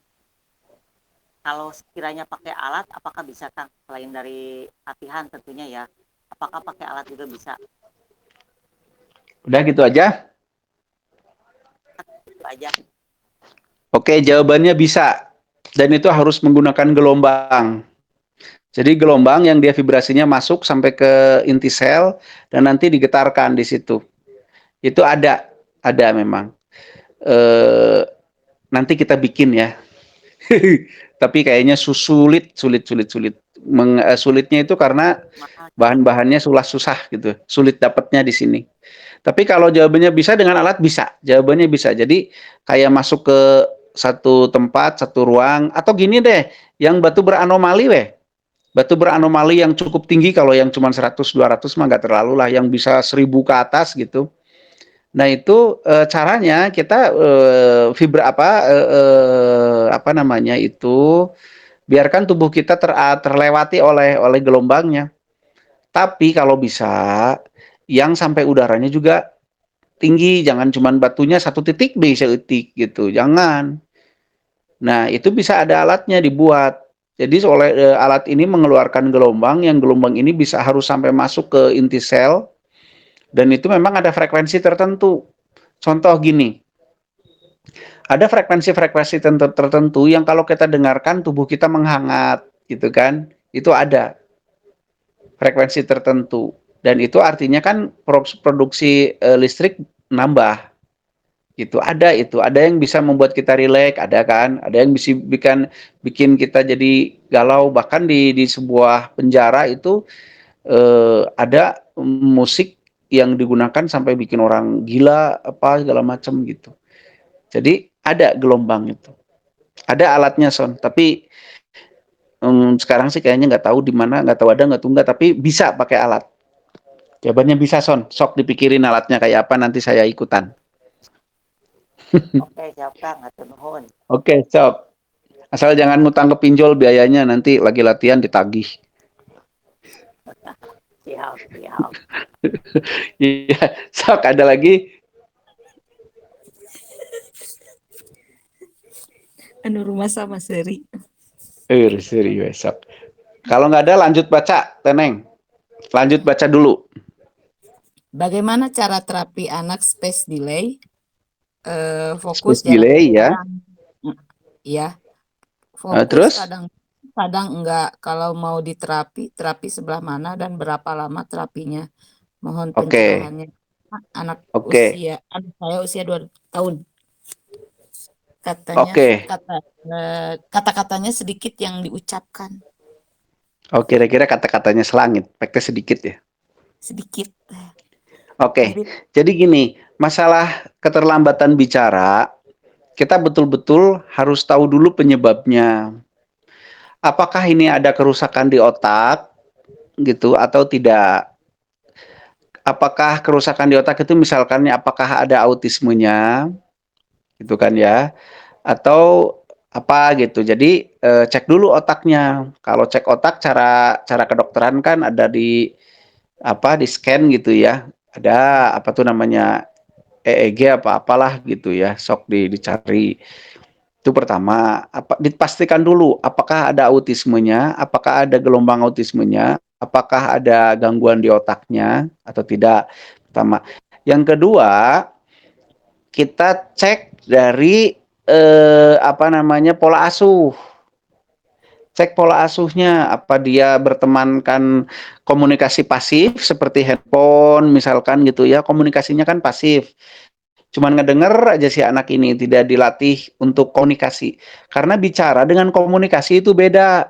Kalau sekiranya pakai alat, apakah bisa Kang? Selain dari latihan tentunya ya, apakah pakai alat juga bisa? Udah gitu aja. Itu aja. Oke, jawabannya bisa. Dan itu harus menggunakan gelombang. Jadi gelombang yang dia vibrasinya masuk sampai ke inti sel dan nanti digetarkan di situ. Itu ada memang. Nanti kita bikin ya. Tapi kayaknya sulit. Sulitnya itu karena Mahal. bahan-bahannya susah gitu. Sulit dapatnya di sini. Tapi kalau jawabannya bisa dengan alat bisa. Jawabannya bisa. Jadi kayak masuk ke satu tempat, satu ruang atau gini deh, yang batu beranomali weh. Batu beranomali yang cukup tinggi kalau yang cuma 100 200 mah nggak terlalu lah, yang bisa 1000 ke atas gitu. Nah itu caranya kita apa namanya itu biarkan tubuh kita terlewati oleh gelombangnya. Tapi kalau bisa yang sampai udaranya juga tinggi, jangan cuma batunya satu titik bisa etik gitu, jangan. Nah itu bisa ada alatnya dibuat. Jadi oleh alat ini mengeluarkan gelombang, yang gelombang ini bisa harus sampai masuk ke inti sel. Dan itu memang ada frekuensi tertentu. Contoh gini, ada frekuensi tertentu yang kalau kita dengarkan tubuh kita menghangat. gitu kan, itu ada frekuensi tertentu, dan itu artinya kan produksi listrik nambah gitu. Ada yang bisa membuat kita rileks, ada kan, ada yang bisa bikin kita jadi galau. Bahkan di sebuah penjara itu ada musik yang digunakan sampai bikin orang gila apa segala macam gitu. Jadi ada gelombang itu, ada alatnya Son, tapi sekarang sih kayaknya nggak tahu di mana, nggak tahu ada nggak tunggu, tapi bisa pakai alat. Jawabannya bisa Son, sok dipikirin alatnya kayak apa, nanti saya ikutan. Oke, siap Kang, hatur nuhun. Oke, sok. Asal jangan ngutang ke pinjol, biayanya nanti lagi latihan ditagih. Siap, siap. Iya, sok ada lagi. Anu rumah sama seri. Serius sok. Kalau nggak ada lanjut baca, Teneng. Lanjut baca dulu. Bagaimana cara terapi anak space delay? Fokus Space delay ya. Ya, fokus Terus? kadang enggak. Kalau mau terapi sebelah mana dan berapa lama terapinya? Mohon pencerahannya. Anak saya usia 2 tahun. Katanya kata-katanya sedikit yang diucapkan. Oh, kira-kira kata-katanya selangit, pakai sedikit ya. Sedikit. Oke. Jadi gini, masalah keterlambatan bicara, kita betul-betul harus tahu dulu penyebabnya. Apakah ini ada kerusakan di otak gitu atau tidak? Apakah kerusakan di otak itu misalkan apakah ada autismenya gitu kan ya, atau apa gitu. Jadi cek dulu otaknya. Kalau cek otak, cara kedokteran kan ada di scan gitu ya, ada apa tuh namanya EEG apa apalah gitu ya, sok dicari. Itu pertama, dipastikan dulu apakah ada autismenya, apakah ada gelombang autismenya, apakah ada gangguan di otaknya atau tidak. Pertama. Yang kedua, kita cek dari pola asuh. Cek pola asuhnya, apa dia bertemankan komunikasi pasif seperti handphone misalkan gitu ya, komunikasinya kan pasif. Cuman ngedenger aja si anak ini, tidak dilatih untuk komunikasi. Karena bicara dengan komunikasi itu beda.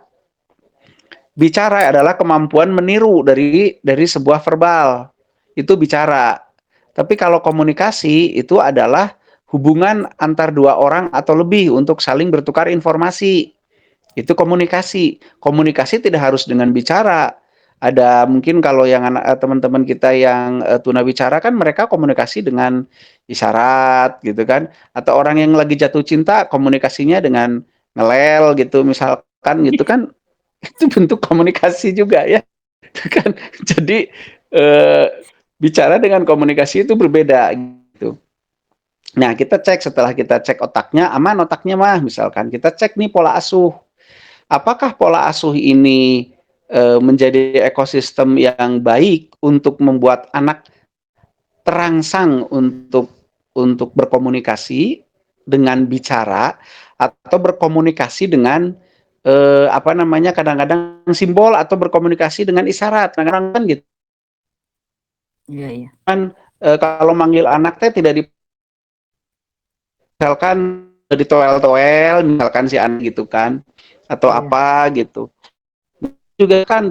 Bicara adalah kemampuan meniru dari sebuah verbal. Itu bicara. Tapi kalau komunikasi itu adalah hubungan antar dua orang atau lebih untuk saling bertukar informasi. Itu komunikasi. Komunikasi tidak harus dengan bicara. Ada mungkin kalau yang teman-teman kita yang tunawicara kan mereka komunikasi dengan isyarat gitu kan. Atau orang yang lagi jatuh cinta komunikasinya dengan ngelel gitu misalkan gitu kan. Itu bentuk komunikasi juga ya. Kan. Jadi bicara dengan komunikasi itu berbeda gitu. Nah, kita cek, setelah kita cek otaknya, aman otaknya mah misalkan. Kita cek nih pola asuh. Apakah pola asuh ini menjadi ekosistem yang baik untuk membuat anak terangsang untuk berkomunikasi dengan bicara atau berkomunikasi dengan kadang-kadang simbol atau berkomunikasi dengan isyarat. Kadang-kadang kan gitu. Iya. Kan kalau manggil anak teh tidak misalkan ditoel-toel misalkan si anak gitu kan, atau apa gitu. Juga kan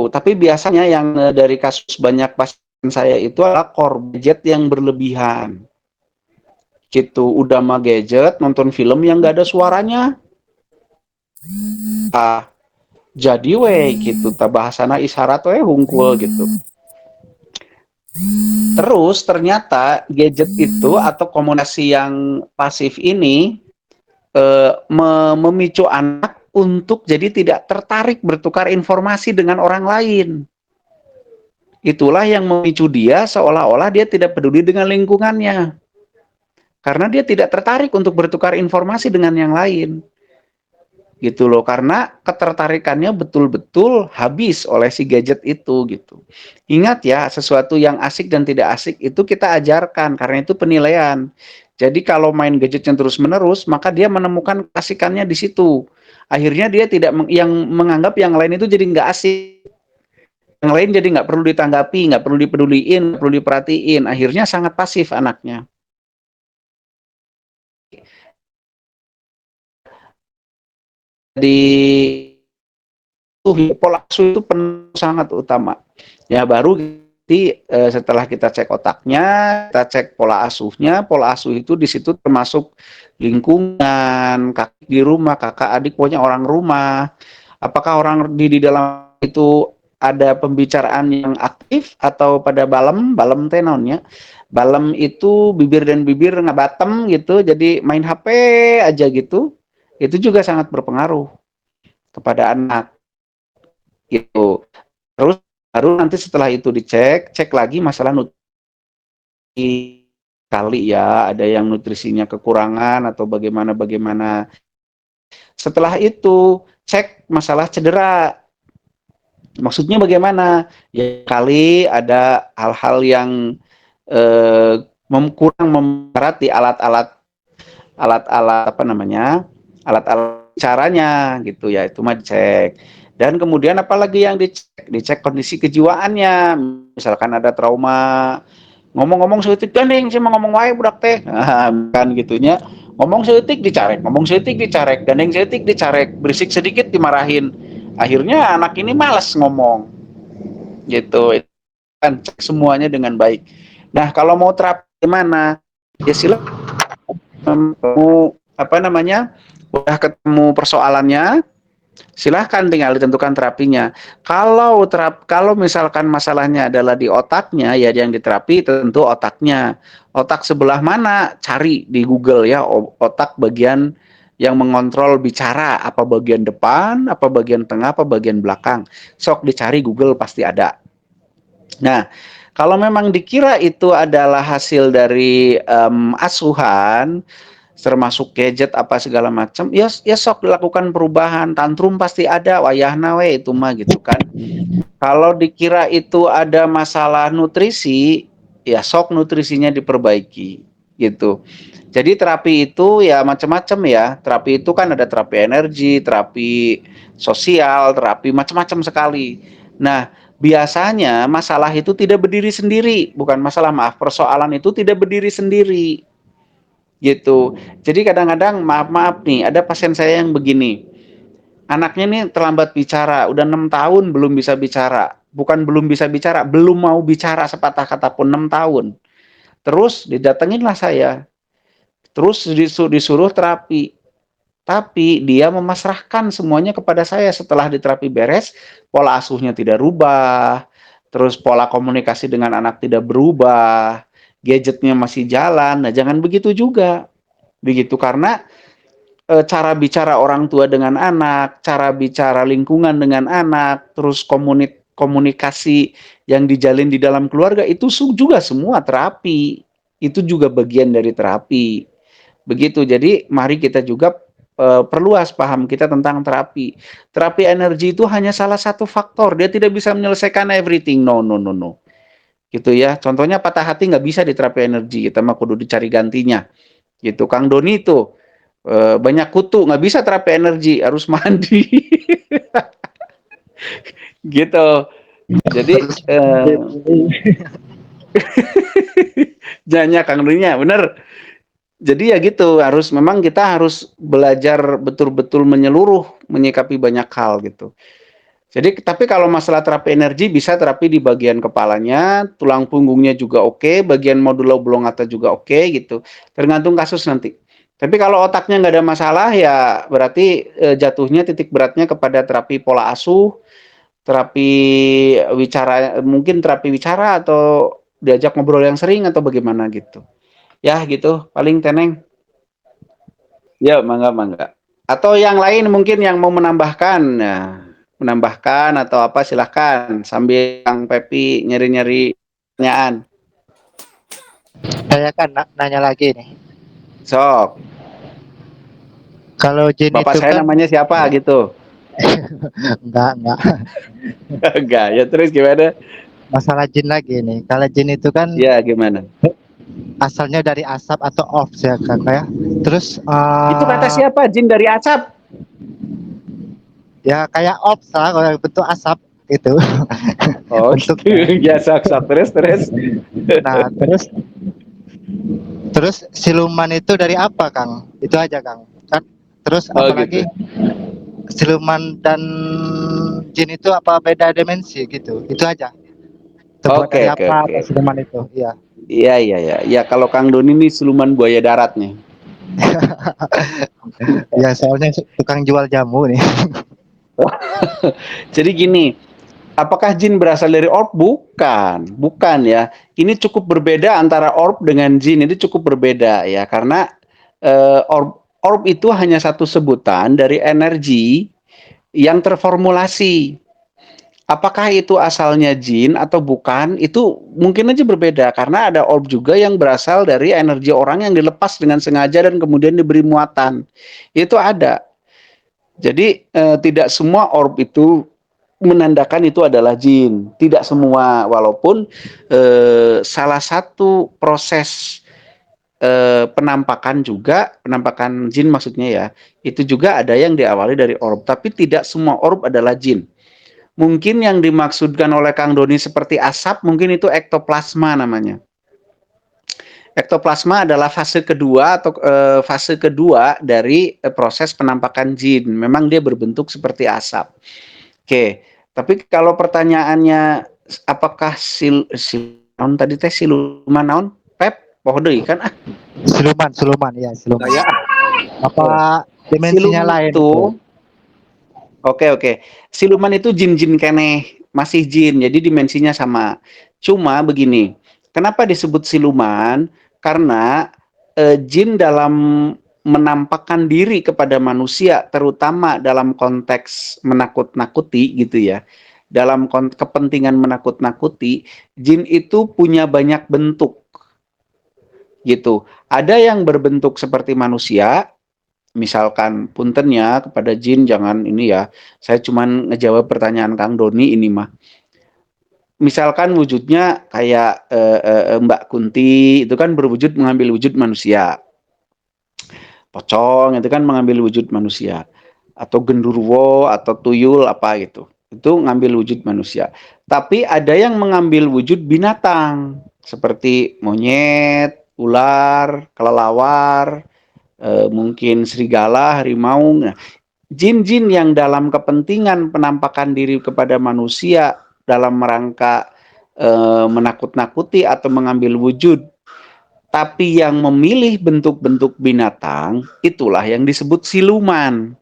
tapi biasanya yang dari kasus banyak pasien saya itu adalah core gadget yang berlebihan. Gitu, udah mah gadget, nonton film yang gak ada suaranya. Jadi gitu, bahasana isyarat hungkul gitu. Terus ternyata gadget itu atau komunikasi yang pasif ini memicu anak untuk jadi tidak tertarik bertukar informasi dengan orang lain. Itulah yang memicu dia seolah-olah dia tidak peduli dengan lingkungannya. Karena dia tidak tertarik untuk bertukar informasi dengan yang lain. Gitu loh, karena ketertarikannya betul-betul habis oleh si gadget itu gitu. Ingat ya, sesuatu yang asik dan tidak asik itu kita ajarkan karena itu penilaian. Jadi kalau main gadgetnya terus-menerus, maka dia menemukan keasikannya di situ. Akhirnya dia tidak yang menganggap yang lain itu jadi nggak asik. Yang lain jadi nggak perlu ditanggapi, nggak perlu dipeduliin, nggak perlu diperhatiin. Akhirnya sangat pasif anaknya. Di pola asuh itu sangat utama. Ya baru setelah kita cek otaknya, kita cek pola asuhnya. Pola asuh itu di situ termasuk lingkungan, kakak di rumah, kakak adik, pokoknya orang rumah. Apakah orang di dalam itu ada pembicaraan yang aktif atau pada balem tenonnya. Balem itu bibir dan bibir ngebatem gitu, jadi main HP aja gitu. Itu juga sangat berpengaruh kepada anak gitu. Terus baru nanti setelah itu dicek, cek lagi masalah nutrisi kali ya, ada yang nutrisinya kekurangan atau bagaimana. Setelah itu cek masalah cedera. Maksudnya bagaimana? Ya kali ada hal-hal yang kurang memberat di alat-alat apa namanya? Alat-alat caranya gitu ya, itu mah dicek. Dan kemudian apalagi yang dicek kondisi kejiwaannya, misalkan ada trauma, ngomong-ngomong seutik gandeng sih mau ngomong wae budak teh, kan gitunya, ngomong seutik dicarek, gandeng seutik dicarek, berisik sedikit dimarahin, akhirnya anak ini malas ngomong, gitu. Kan cek semuanya dengan baik. Nah kalau mau terapi gimana? Ya silakan kamu apa namanya, udah ketemu persoalannya, silahkan tinggal ditentukan terapinya. Kalau misalkan masalahnya adalah di otaknya, ya yang diterapi tentu otaknya. Otak sebelah mana? Cari di Google ya, otak bagian yang mengontrol bicara, apa bagian depan, apa bagian tengah, apa bagian belakang. Sok dicari Google pasti ada. Nah, kalau memang dikira itu adalah hasil dari asuhan, termasuk gadget apa segala macam, ya sok dilakukan perubahan, tantrum pasti ada, wayahna we itu mah gitu kan. Kalau dikira itu ada masalah nutrisi, ya sok nutrisinya diperbaiki gitu. Jadi terapi itu ya macam-macam ya. Terapi itu kan ada terapi energi, terapi sosial, terapi macam-macam sekali. Nah, biasanya masalah itu tidak berdiri sendiri, bukan masalah, maaf, persoalan itu tidak berdiri sendiri gitu. Jadi kadang-kadang maaf nih, ada pasien saya yang begini, anaknya nih terlambat bicara, udah 6 tahun belum bisa bicara, bukan belum bisa bicara, belum mau bicara sepatah kata pun 6 tahun. Terus didatanginlah saya, terus disuruh terapi, tapi dia memasrahkan semuanya kepada saya. Setelah diterapi beres, pola asuhnya tidak rubah, terus pola komunikasi dengan anak tidak berubah, gadgetnya masih jalan. Nah jangan begitu juga. Begitu, karena cara bicara orang tua dengan anak, cara bicara lingkungan dengan anak, terus komunikasi yang dijalin di dalam keluarga, itu juga semua terapi. Itu juga bagian dari terapi. Begitu. Jadi mari kita juga perluas paham kita tentang terapi. Terapi energi itu hanya salah satu faktor. Dia tidak bisa menyelesaikan everything. No. Gitu ya. Contohnya patah hati nggak bisa di terapi energi. Kita mah kudu dicari gantinya. Gitu. Kang Doni itu banyak kutu, nggak bisa terapi energi, harus mandi. Gitu. Jadi jangan Kang Doninya, bener. Jadi ya gitu, memang kita harus belajar betul-betul menyeluruh, menyikapi banyak hal gitu. Jadi tapi kalau masalah terapi energi, bisa terapi di bagian kepalanya, tulang punggungnya juga oke, bagian modulo oblongata juga oke gitu. Tergantung kasus nanti. Tapi kalau otaknya nggak ada masalah, ya berarti jatuhnya titik beratnya kepada terapi pola asuh, terapi wicara, mungkin terapi wicara atau diajak ngobrol yang sering atau bagaimana gitu. Ya gitu, paling Teneng. Ya, mangga. Atau yang lain mungkin yang mau menambahkan, nah, menambahkan atau apa silahkan sambil Kang Pepi nyari-nyari pertanyaan. Saya kan nanya lagi nih. Sok. Kalau jin Bapak itu saya kan namanya siapa gitu? enggak. Enggak, ya terus gimana? Masalah jin lagi nih. Kalau jin itu kan Ya gimana? asalnya dari asap atau off ya kakak ya. Terus Itu kata siapa? Jin dari asap. ya kayak off lah kalau bentuk asap gitu. Oh Bentuk. gitu. Ya sok terus. Nah terus siluman itu dari apa Kang? Itu aja Kang. Kan terus Oh gitu. apalagi siluman dan jin itu apa beda dimensi gitu? Itu aja. Terbuat dari Oke. apa siluman itu? Iya. Iya. Ya kalau Kang Doni ini siluman buaya darat nih. Ya soalnya tukang jual jamu nih. Jadi gini, apakah jin berasal dari orb? Bukan ya. Ini cukup berbeda antara orb dengan jin. Itu cukup berbeda ya, karena orb itu hanya satu sebutan dari energi yang terformulasi. Apakah itu asalnya jin atau bukan? Itu mungkin aja berbeda, karena ada orb juga yang berasal dari energi orang yang dilepas dengan sengaja dan kemudian diberi muatan. Itu ada. Jadi tidak semua orb itu menandakan itu adalah jin, tidak semua, walaupun salah satu proses penampakan jin maksudnya ya, itu juga ada yang diawali dari orb, tapi tidak semua orb adalah jin. Mungkin yang dimaksudkan oleh Kang Doni seperti asap, mungkin itu ektoplasma namanya. Ektoplasma adalah fase kedua dari proses penampakan jin. Memang dia berbentuk seperti asap. Oke, tapi kalau pertanyaannya apakah naon tadi teh siluman naon? Pep, poho deui kan ah. Siluman ya siluman. Ya. Apa dimensinya Siluman lain itu Oke. Siluman itu jin-jin keneh, masih jin, jadi dimensinya sama. Cuma begini, kenapa disebut siluman? Karena jin dalam menampakkan diri kepada manusia, terutama dalam konteks menakut-nakuti gitu ya. Dalam kepentingan menakut-nakuti, jin itu punya banyak bentuk gitu. Ada yang berbentuk seperti manusia, misalkan punten ya kepada jin, jangan ini ya, saya cuman ngejawab pertanyaan Kang Doni ini mah. Misalkan wujudnya kayak Mbak Kunti itu kan berwujud mengambil wujud manusia, pocong itu kan mengambil wujud manusia, atau genderuwo atau tuyul apa gitu, itu ngambil wujud manusia. Tapi ada yang mengambil wujud binatang seperti monyet, ular, kelelawar, mungkin serigala, harimau. Nah, jin-jin yang dalam kepentingan penampakan diri kepada manusia dalam rangka menakut-nakuti atau mengambil wujud, tapi yang memilih bentuk-bentuk binatang, itulah yang disebut siluman.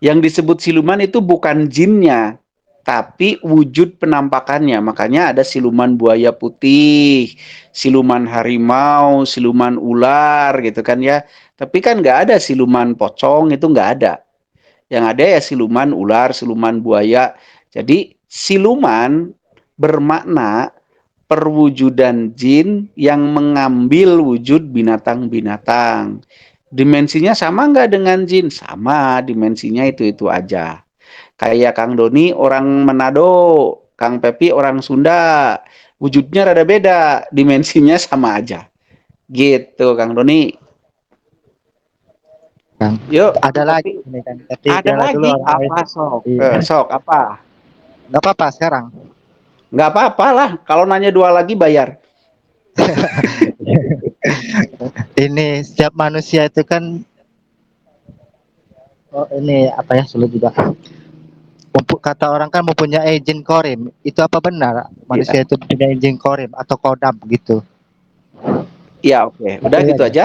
Yang disebut siluman itu bukan jinnya, tapi wujud penampakannya. Makanya ada siluman buaya putih, siluman harimau, siluman ular gitu kan ya. Tapi kan nggak ada siluman pocong, itu nggak ada. Yang ada ya siluman ular, siluman buaya. Jadi siluman bermakna perwujudan jin yang mengambil wujud binatang-binatang. Dimensinya sama nggak dengan jin? Sama, dimensinya itu-itu aja. Kayak Kang Doni orang Manado, Kang Pepi orang Sunda, wujudnya rada beda, dimensinya sama aja. Gitu, Kang Doni. Kang. Yuk, Ada Kang lagi Pepi. ini kan. Tapi Ada bela dulu lagi orang lain. apa sok? Iya. Sok apa? Nggak apa-apa sekarang. Nggak apa-apa lah. Kalau nanya dua lagi bayar. Ini setiap manusia itu kan ini apa ya sulit juga. Kata orang kan mempunyai jin korim. Itu apa benar manusia itu mempunyai jin korim atau kodam gitu? Iya, oke. Udah Itu gitu aja.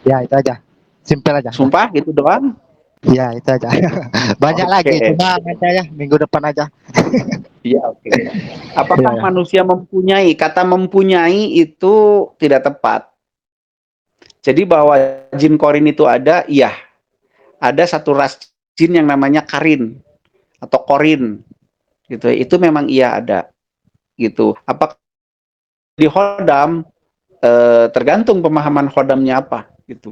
Ya itu aja. Simpel aja. Sumpah gitu doang. Ya itu aja. Banyak Oke. lagi cuma nanti aja minggu depan aja. Iya, oke. Apakah Iya. manusia mempunyai? Kata mempunyai itu tidak tepat. Jadi bahwa jin korin itu ada, iya. Ada satu ras jin yang namanya karin atau korin gitu. Itu memang iya ada gitu. Apakah di hodam tergantung pemahaman hodamnya apa gitu.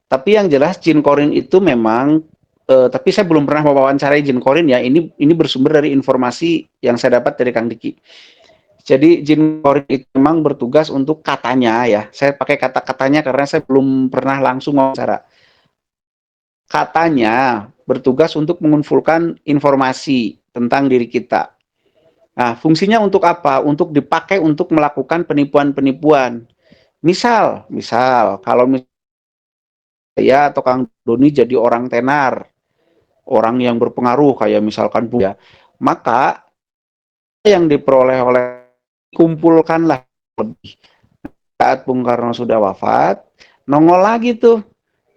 Tapi yang jelas jin korin itu memang tapi saya belum pernah mewawancarai jin korin ya. Ini bersumber dari informasi yang saya dapat dari Kang Diki. Jadi jin korin itu memang bertugas untuk katanya ya. Saya pakai kata-katanya karena saya belum pernah langsung wawancara. Katanya bertugas untuk mengumpulkan informasi tentang diri kita. Nah, fungsinya untuk apa? Untuk dipakai untuk melakukan penipuan-penipuan. Misal kalau saya atau Kang Doni jadi orang tenar, orang yang berpengaruh kayak misalkan Bu ya, maka yang diperoleh oleh kumpulkanlah lebih. Saat Bung Karno sudah wafat, nongol lagi tuh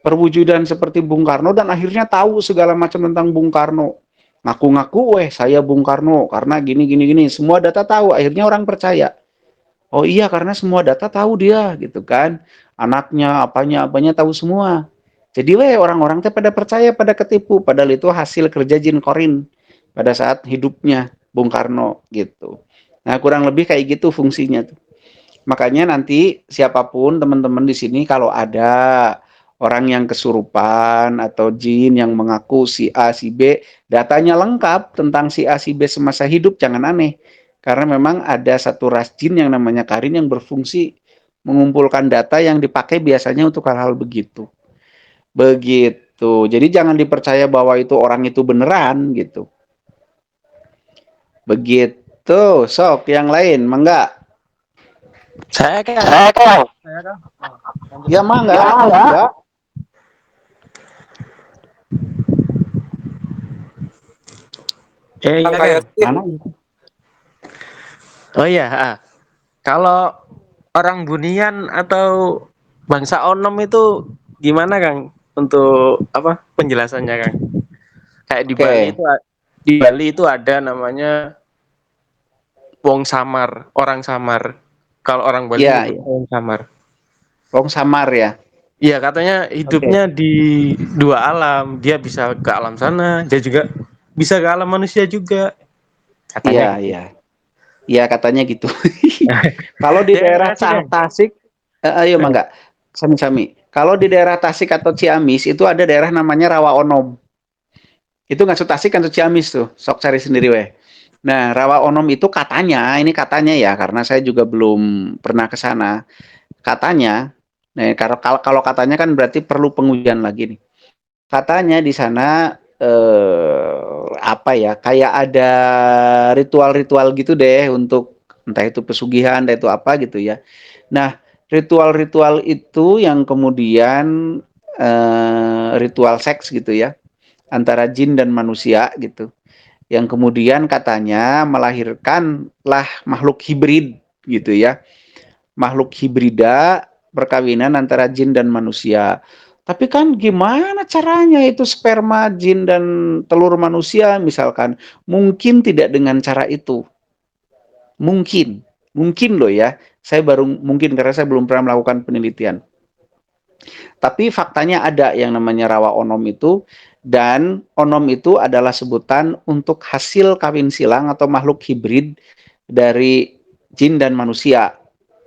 perwujudan seperti Bung Karno dan akhirnya tahu segala macam tentang Bung Karno. Ngaku-ngaku, saya Bung Karno karena gini. Semua data tahu, akhirnya orang percaya. Oh iya, karena semua data tahu dia, gitu kan. Anaknya, apanya tahu semua. Jadi orang-orang teh pada percaya, pada ketipu, padahal itu hasil kerja jin korin pada saat hidupnya Bung Karno, gitu. Nah, kurang lebih kayak gitu fungsinya tuh. Makanya nanti siapapun teman-teman di sini kalau ada orang yang kesurupan atau jin yang mengaku si A, si B, datanya lengkap tentang si A, si B semasa hidup, jangan aneh. Karena memang ada satu ras jin yang namanya Karin yang berfungsi mengumpulkan data yang dipakai biasanya untuk hal-hal begitu. Begitu. Jadi jangan dipercaya bahwa itu orang itu beneran gitu. Begitu. Sok yang lain, mangga. Saya kan. Ya mangga. Iya kayak kan. Mana? Oh iya, kalau orang Bunian atau bangsa Onom itu gimana Kang untuk apa penjelasannya Kang? Kayak Oke. di Bali itu ada namanya Wong Samar, orang Samar. Kalau orang Bali Ya, nyebutnya Wong Samar. Wong Samar ya. Iya, katanya Oke. hidupnya di dua alam. Dia bisa ke alam sana, dia juga bisa ke alam manusia juga. Katanya Iya, gitu. iya. Iya, katanya gitu. Kalau di Ya, daerah makasih Kang. Tasik, ayo mangga. Sami-sami. Kalau di daerah Tasik atau Ciamis itu ada daerah namanya Rawa Onom. Itu nggak Tasik kan Ciamis tuh. Sok cari sendiri weh. Nah, Rawa Onom itu katanya, ini katanya ya, karena saya juga belum pernah ke sana. Katanya, nah kalau katanya kan berarti perlu pengujian lagi nih. Katanya di sana apa ya, kayak ada ritual-ritual gitu deh untuk entah itu pesugihan, entah itu apa gitu ya. Nah, ritual-ritual itu yang kemudian ritual seks gitu ya, antara jin dan manusia gitu. Yang kemudian katanya melahirkanlah makhluk hibrid gitu ya. Makhluk hibrida perkawinan antara jin dan manusia. Tapi kan gimana caranya itu sperma jin dan telur manusia misalkan? Mungkin tidak dengan cara itu. Mungkin loh ya. Saya baru mungkin karena saya belum pernah melakukan penelitian. Tapi faktanya ada yang namanya rawa onom itu, dan onom itu adalah sebutan untuk hasil kawin silang atau makhluk hibrid dari jin dan manusia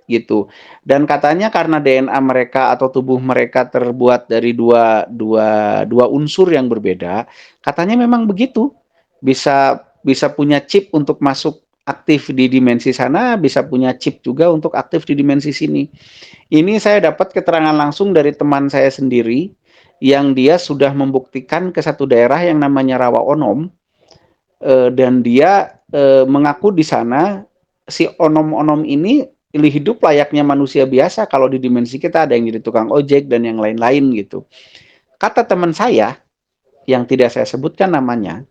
gitu. Dan katanya karena DNA mereka atau tubuh mereka terbuat dari dua unsur yang berbeda, katanya memang begitu. Bisa punya chip untuk masuk aktif di dimensi sana, bisa punya chip juga untuk aktif di dimensi sini. Ini saya dapat keterangan langsung dari teman saya sendiri yang dia sudah membuktikan ke satu daerah yang namanya Rawa Onom, dan dia mengaku di sana si onom-onom ini pilih hidup layaknya manusia biasa. Kalau di dimensi kita ada yang jadi tukang ojek dan yang lain-lain gitu. Kata teman saya yang tidak saya sebutkan namanya,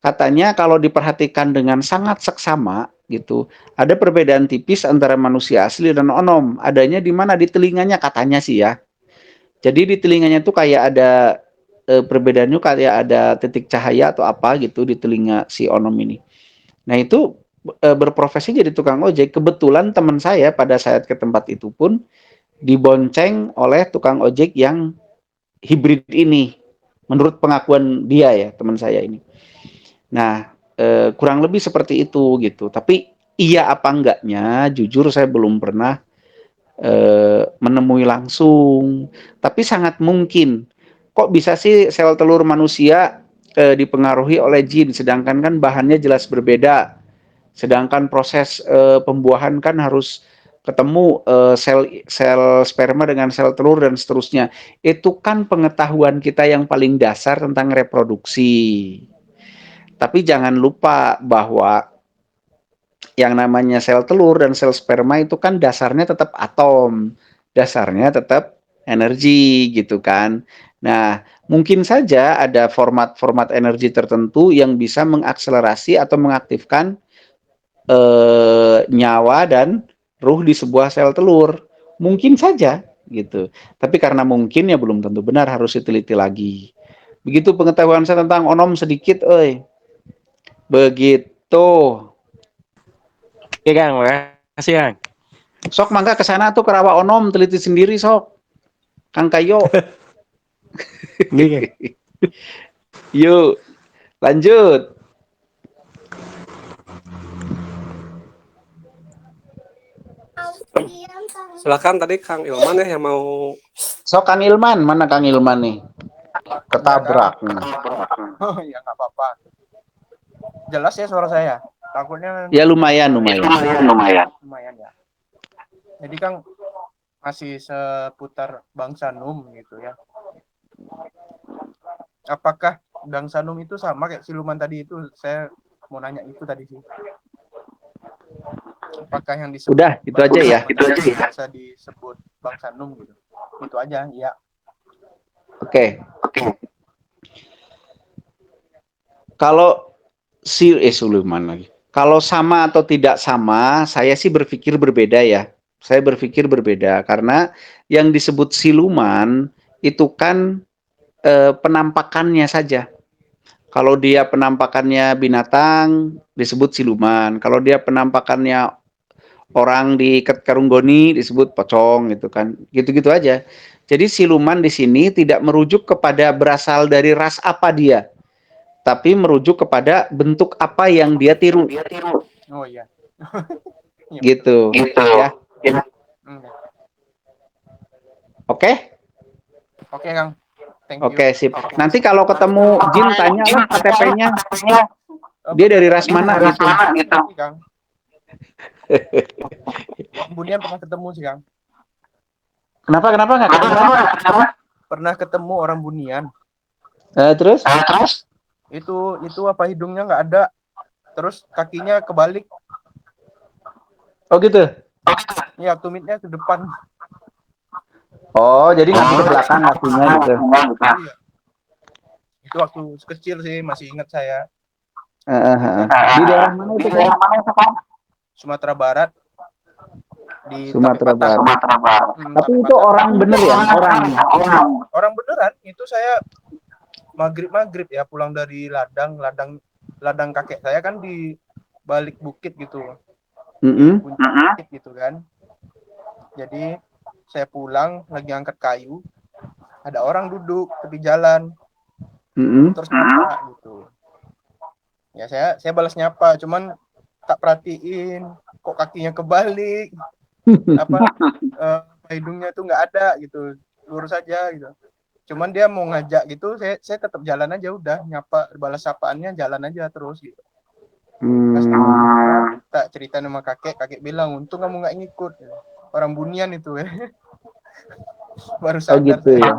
katanya kalau diperhatikan dengan sangat seksama gitu, ada perbedaan tipis antara manusia asli dan onom. Adanya di mana? Di telinganya katanya sih ya. Jadi di telinganya tuh kayak ada perbedaannya, kayak ada titik cahaya atau apa gitu di telinga si onom ini. Nah itu berprofesi jadi tukang ojek. Kebetulan teman saya pada saat ke tempat itu pun dibonceng oleh tukang ojek yang hibrid ini. Menurut pengakuan dia ya, teman saya ini. Nah, kurang lebih seperti itu gitu. Tapi iya apa enggaknya, jujur saya belum pernah menemui langsung. Tapi sangat mungkin. Kok bisa sih sel telur manusia dipengaruhi oleh jin, sedangkan kan bahannya jelas berbeda. Sedangkan proses pembuahan kan harus ketemu sel sperma dengan sel telur dan seterusnya. Itu kan pengetahuan kita yang paling dasar tentang reproduksi. Tapi jangan lupa bahwa yang namanya sel telur dan sel sperma itu kan dasarnya tetap atom, dasarnya tetap energi gitu kan. Nah, mungkin saja ada format-format energi tertentu yang bisa mengakselerasi atau mengaktifkan nyawa dan ruh di sebuah sel telur. Mungkin saja gitu. Tapi karena mungkin ya belum tentu benar, harus diteliti lagi. Begitu pengetahuan saya tentang onom sedikit, begitu. Oke Kang, makasih Kang. Sok mangga ke sana tuh ke rawa onom, teliti sendiri sok. Kang Kayo. Oke. Yuk, lanjut. Silakan tadi Kang Ilman ya yang mau. Sok Kang Ilman, mana Kang Ilman nih? Ketabrak. Oh ya nggak apa-apa. Jelas ya suara saya. Takutnya Ya lumayan. lumayan ya. Jadi Kang masih seputar bangsa Num gitu ya. Apakah bangsa Num itu sama kayak siluman tadi itu? Saya mau nanya itu tadi sih. Apakah yang disebut Udah, itu aja ya. bisa disebut bangsa Num gitu? Itu aja, ya. Oke. Kalau Sulaiman lagi. Kalau sama atau tidak sama, saya sih berpikir berbeda ya. Saya berpikir berbeda karena yang disebut siluman itu kan penampakannya saja. Kalau dia penampakannya binatang disebut siluman. Kalau dia penampakannya orang di Karunggoni disebut pocong gitu kan. Gitu-gitu aja. Jadi siluman di sini tidak merujuk kepada berasal dari ras apa dia, tapi merujuk kepada bentuk apa yang dia tiru. Oh iya. Ya, Gitu. Ya. Hmm. Oke? Oke Kang. Thank you. Oke, sip. Nanti kalau ketemu Jin tanya lah KTP-nya. Dia dari ras mana gitu. Kang. Kemudian pernah ketemu sih Kang. Kenapa nggak kedengeran? Pernah ketemu orang Bunian. Terus? Itu apa hidungnya nggak ada. Terus kakinya kebalik. Oh gitu. Ya, tumitnya ke depan. Oh, jadi nggak ke belakang kakinya gitu. Iya. Itu waktu kecil sih, masih ingat saya. Di daerah mana itu kan? Sumatera Barat. Di Sumatera Tapipatang. Barat. Tapi itu orang bener ya? Orang beneran. Itu saya maghrib ya pulang dari ladang kakek saya kan di balik bukit gitu. Puncak bukit gitu kan. Jadi saya pulang lagi angkat kayu, ada orang duduk tepi jalan, terus nyapa gitu. Ya saya balas nyapa, cuman tak perhatiin kok kakinya kebalik, hidungnya tuh nggak ada gitu, lurus aja gitu. Cuman dia mau ngajak gitu, saya tetap jalan aja udah, nyapa balas sapaannya jalan aja terus gitu. Pas tak cerita sama kakek bilang untung kamu nggak ngikut, orang Bunian itu ya. Baru sadar gitu ya.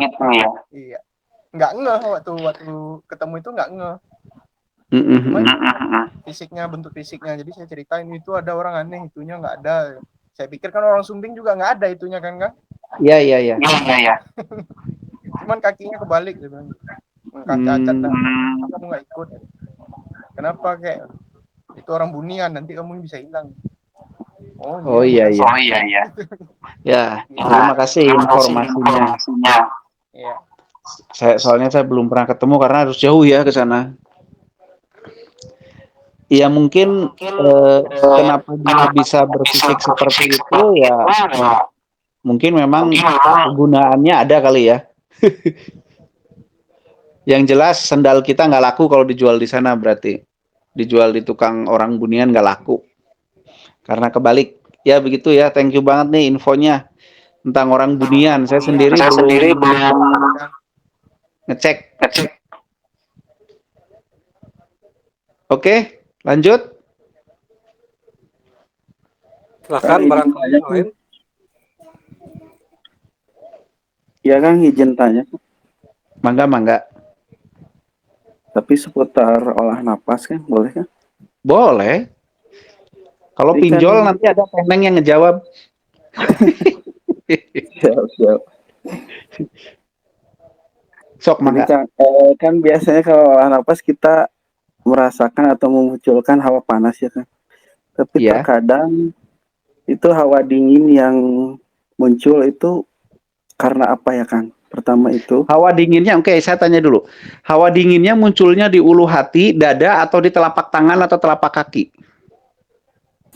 Iya, nggak ngeh waktu ketemu itu nggak ngeh. Cuman bentuk fisiknya, jadi saya ceritain itu ada orang aneh, itunya nggak ada. Saya pikir kan orang Sumbing juga nggak ada itunya kan. Iya. Cuman kakinya kebalik gitu. Cacat dah. Kamu nggak ikut. Kenapa kayak itu orang Bunian, nanti kamu bisa hilang. Oh iya. Ya, terima kasih informasinya. Iya. Soalnya saya belum pernah ketemu karena harus jauh ya ke sana. Ya mungkin kenapa dia bisa berfisik seperti itu ya mungkin memang kegunaannya ada kali ya. Yang jelas sendal kita nggak laku kalau dijual di sana, berarti dijual di tukang orang Bunian nggak laku karena kebalik. Ya begitu ya, thank you banget nih infonya tentang orang Bunian. Saya sendiri belum ngecek. Oke, lanjut. Silakan izin barangkali tanya yang Kang. lain. Ya Kang, izin tanya. Mangga. Tapi seputar olah napas kan, boleh kan? Boleh. Kalau Jadi kan, pinjol nanti ada Peneng yang ngejawab. siap. Sok Jadi mangga. kan biasanya kalau olah napas kita merasakan atau memunculkan hawa panas ya kan. Tapi Iya. terkadang itu hawa dingin yang muncul itu karena apa ya Kang? Pertama itu Hawa dinginnya, oke, saya tanya dulu. Hawa dinginnya munculnya di ulu hati, dada, atau di telapak tangan atau telapak kaki?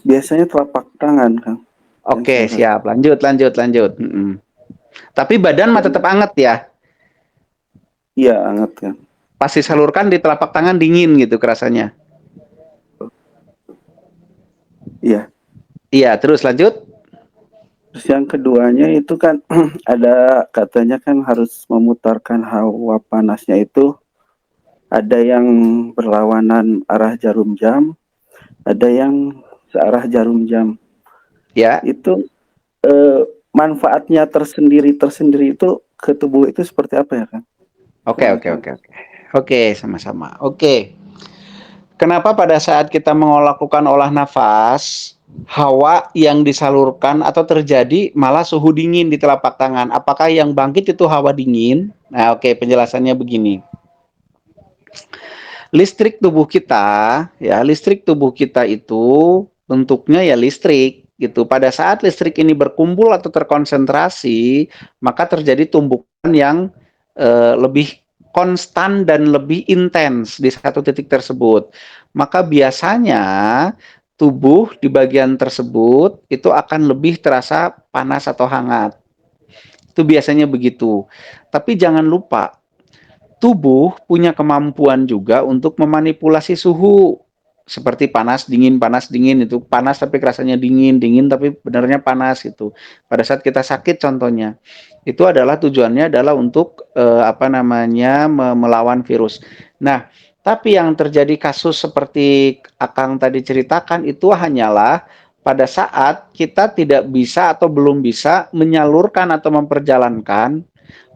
biasanya telapak tangan Kang. Yang Oke, saya rasa. siap. Lanjut. Tapi badan mah tetap anget ya. Iya, hangat kan. Pas disalurkan di telapak tangan dingin gitu kerasanya. Iya. Iya, terus lanjut. Terus yang keduanya itu kan ada katanya kan harus memutarkan hawa panasnya itu ada yang berlawanan arah jarum jam, ada yang searah jarum jam. Ya. Itu manfaatnya tersendiri itu ke tubuh itu seperti apa ya kan? Oke, sama-sama. Oke. Kenapa pada saat kita melakukan olah nafas, hawa yang disalurkan atau terjadi malah suhu dingin di telapak tangan? Apakah yang bangkit itu hawa dingin? Nah, oke, penjelasannya begini. Listrik tubuh kita itu bentuknya ya listrik gitu. Pada saat listrik ini berkumpul atau terkonsentrasi, maka terjadi tumbukan yang lebih konstan dan lebih intens di satu titik tersebut. Maka biasanya tubuh di bagian tersebut itu akan lebih terasa panas atau hangat. Itu biasanya begitu. Tapi jangan lupa, tubuh punya kemampuan juga untuk memanipulasi suhu. Seperti panas dingin itu panas tapi rasanya dingin tapi benarnya panas itu. Pada saat kita sakit contohnya, itu adalah tujuannya adalah untuk melawan virus. Nah, tapi yang terjadi kasus seperti Akang tadi ceritakan itu hanyalah pada saat kita tidak bisa atau belum bisa menyalurkan atau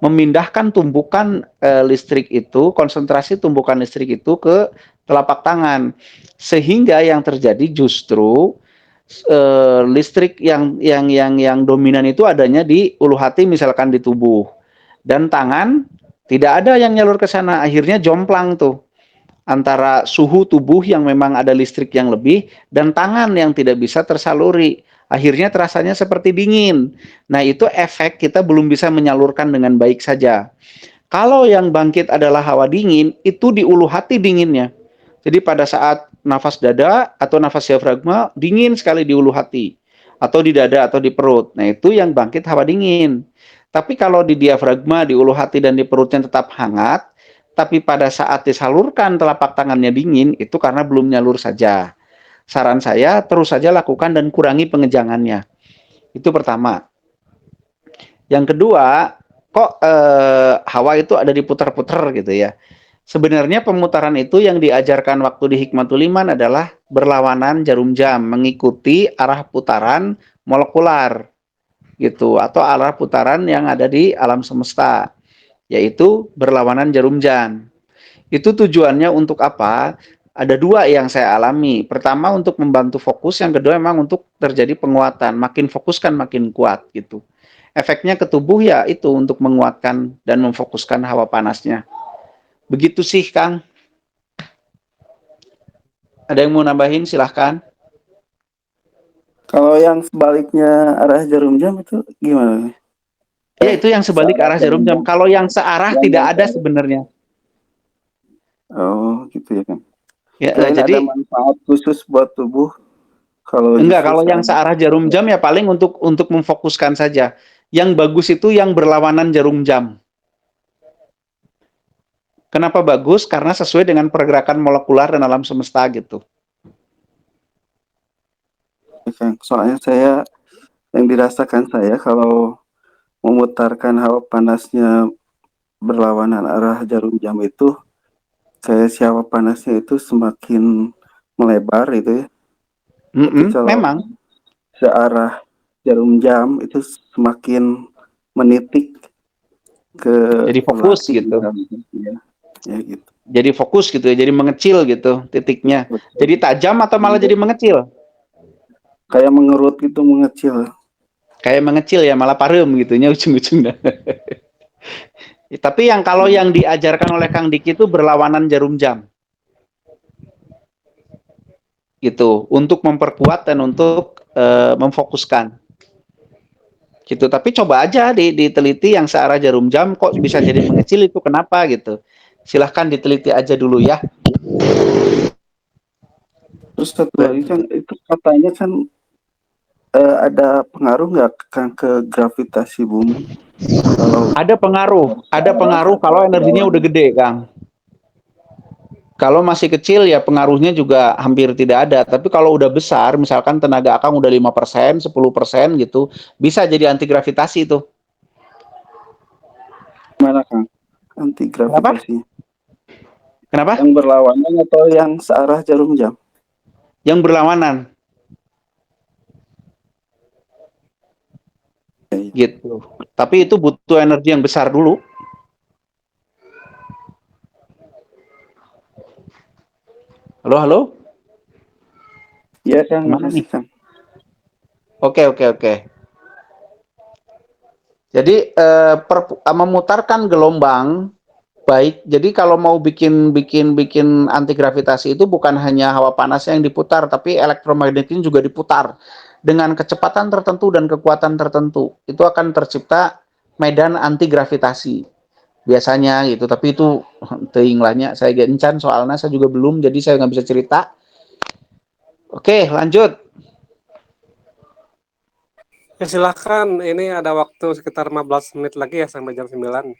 memindahkan tumbukan listrik itu, konsentrasi tumbukan listrik itu ke telapak tangan, sehingga yang terjadi justru listrik yang dominan itu adanya di ulu hati, misalkan di tubuh, dan tangan tidak ada yang nyalur ke sana, akhirnya jomplang tuh antara suhu tubuh yang memang ada listrik yang lebih dan tangan yang tidak bisa tersaluri. Akhirnya terasanya seperti dingin. Nah, itu efek kita belum bisa menyalurkan dengan baik saja. Kalau yang bangkit adalah hawa dingin, itu di ulu hati dinginnya. Jadi pada saat nafas dada atau nafas diafragma, dingin sekali di ulu hati. Atau di dada atau di perut. Nah, itu yang bangkit hawa dingin. Tapi kalau di diafragma, di ulu hati, dan di perutnya tetap hangat, tapi pada saat disalurkan telapak tangannya dingin, itu karena belum nyalur saja. Saran saya, terus saja lakukan dan kurangi pengejangannya. Itu pertama. Yang kedua, kok hawa itu ada diputar-putar gitu ya. Sebenarnya pemutaran itu yang diajarkan waktu di Hikmatul Iman adalah berlawanan jarum jam, mengikuti arah putaran molekular gitu, atau arah putaran yang ada di alam semesta, yaitu berlawanan jarum jam. Itu tujuannya untuk apa? Ada dua yang saya alami. Pertama untuk membantu fokus, yang kedua memang untuk terjadi penguatan. Makin fokus kan makin kuat gitu. Efeknya ke tubuh ya itu untuk menguatkan dan memfokuskan hawa panasnya. Begitu sih, Kang. Ada yang mau nambahin? Silahkan. Kalau yang sebaliknya arah jarum jam itu gimana? Ya, itu yang sebalik arah jarum jam. Kalau yang searah tidak ada sebenarnya. Oh, gitu ya kan. Ya, ada jadi manfaat khusus buat tubuh kalau enggak, kalau yang searah jarum jam ya paling untuk memfokuskan saja. Yang bagus itu yang berlawanan jarum jam. Kenapa bagus? Karena sesuai dengan pergerakan molekular dan alam semesta gitu. Soalnya yang dirasakan saya kalau memutarkan hawa panasnya berlawanan arah jarum jam itu, kayak hawa panasnya itu semakin melebar itu ya. Tapi kalau Memang searah jarum jam itu semakin menitik ke Jadi fokus lelaki gitu. ya, ya gitu. Jadi fokus gitu ya, jadi mengecil gitu titiknya. Betul. Jadi tajam atau malah jadi mengecil? Kayak mengerut gitu, mengecil. Kayak mengecil ya, malah parem gitunya ujung-ujungnya. Tapi yang kalau yang diajarkan oleh Kang Diki itu berlawanan jarum jam. Gitu, untuk memperkuat dan untuk memfokuskan. Gitu, tapi coba aja diteliti yang searah jarum jam kok bisa jadi mengecil itu kenapa gitu. Silahkan diteliti aja dulu ya. Terus satu lagi kan itu katanya kan ada pengaruh nggak kan ke gravitasi bumi? Kalau Ada pengaruh kalau energinya udah gede, Kang. Kalau masih kecil ya pengaruhnya juga hampir tidak ada. Tapi kalau udah besar, misalkan tenaga Akang udah 5%, 10% gitu, bisa jadi anti gravitasi itu. mana Kang? Anti Kenapa? gravitasi. Kenapa? Yang berlawanan atau yang searah jarum jam? Yang berlawanan. Gitu. Tapi itu butuh energi yang besar dulu. Halo, halo? Iya Kang, Mana masih nih? Kang. Oke. Jadi memutarkan gelombang baik. Jadi kalau mau bikin anti gravitasi itu bukan hanya hawa panas yang diputar, tapi elektromagnetiknya juga diputar dengan kecepatan tertentu dan kekuatan tertentu. Itu akan tercipta medan anti gravitasi biasanya gitu. Tapi itu teuing saya gencan soalnya saya juga belum, jadi saya nggak bisa cerita. Oke, lanjut. Ya silakan, ini ada waktu sekitar 15 menit lagi ya sampai jam 9.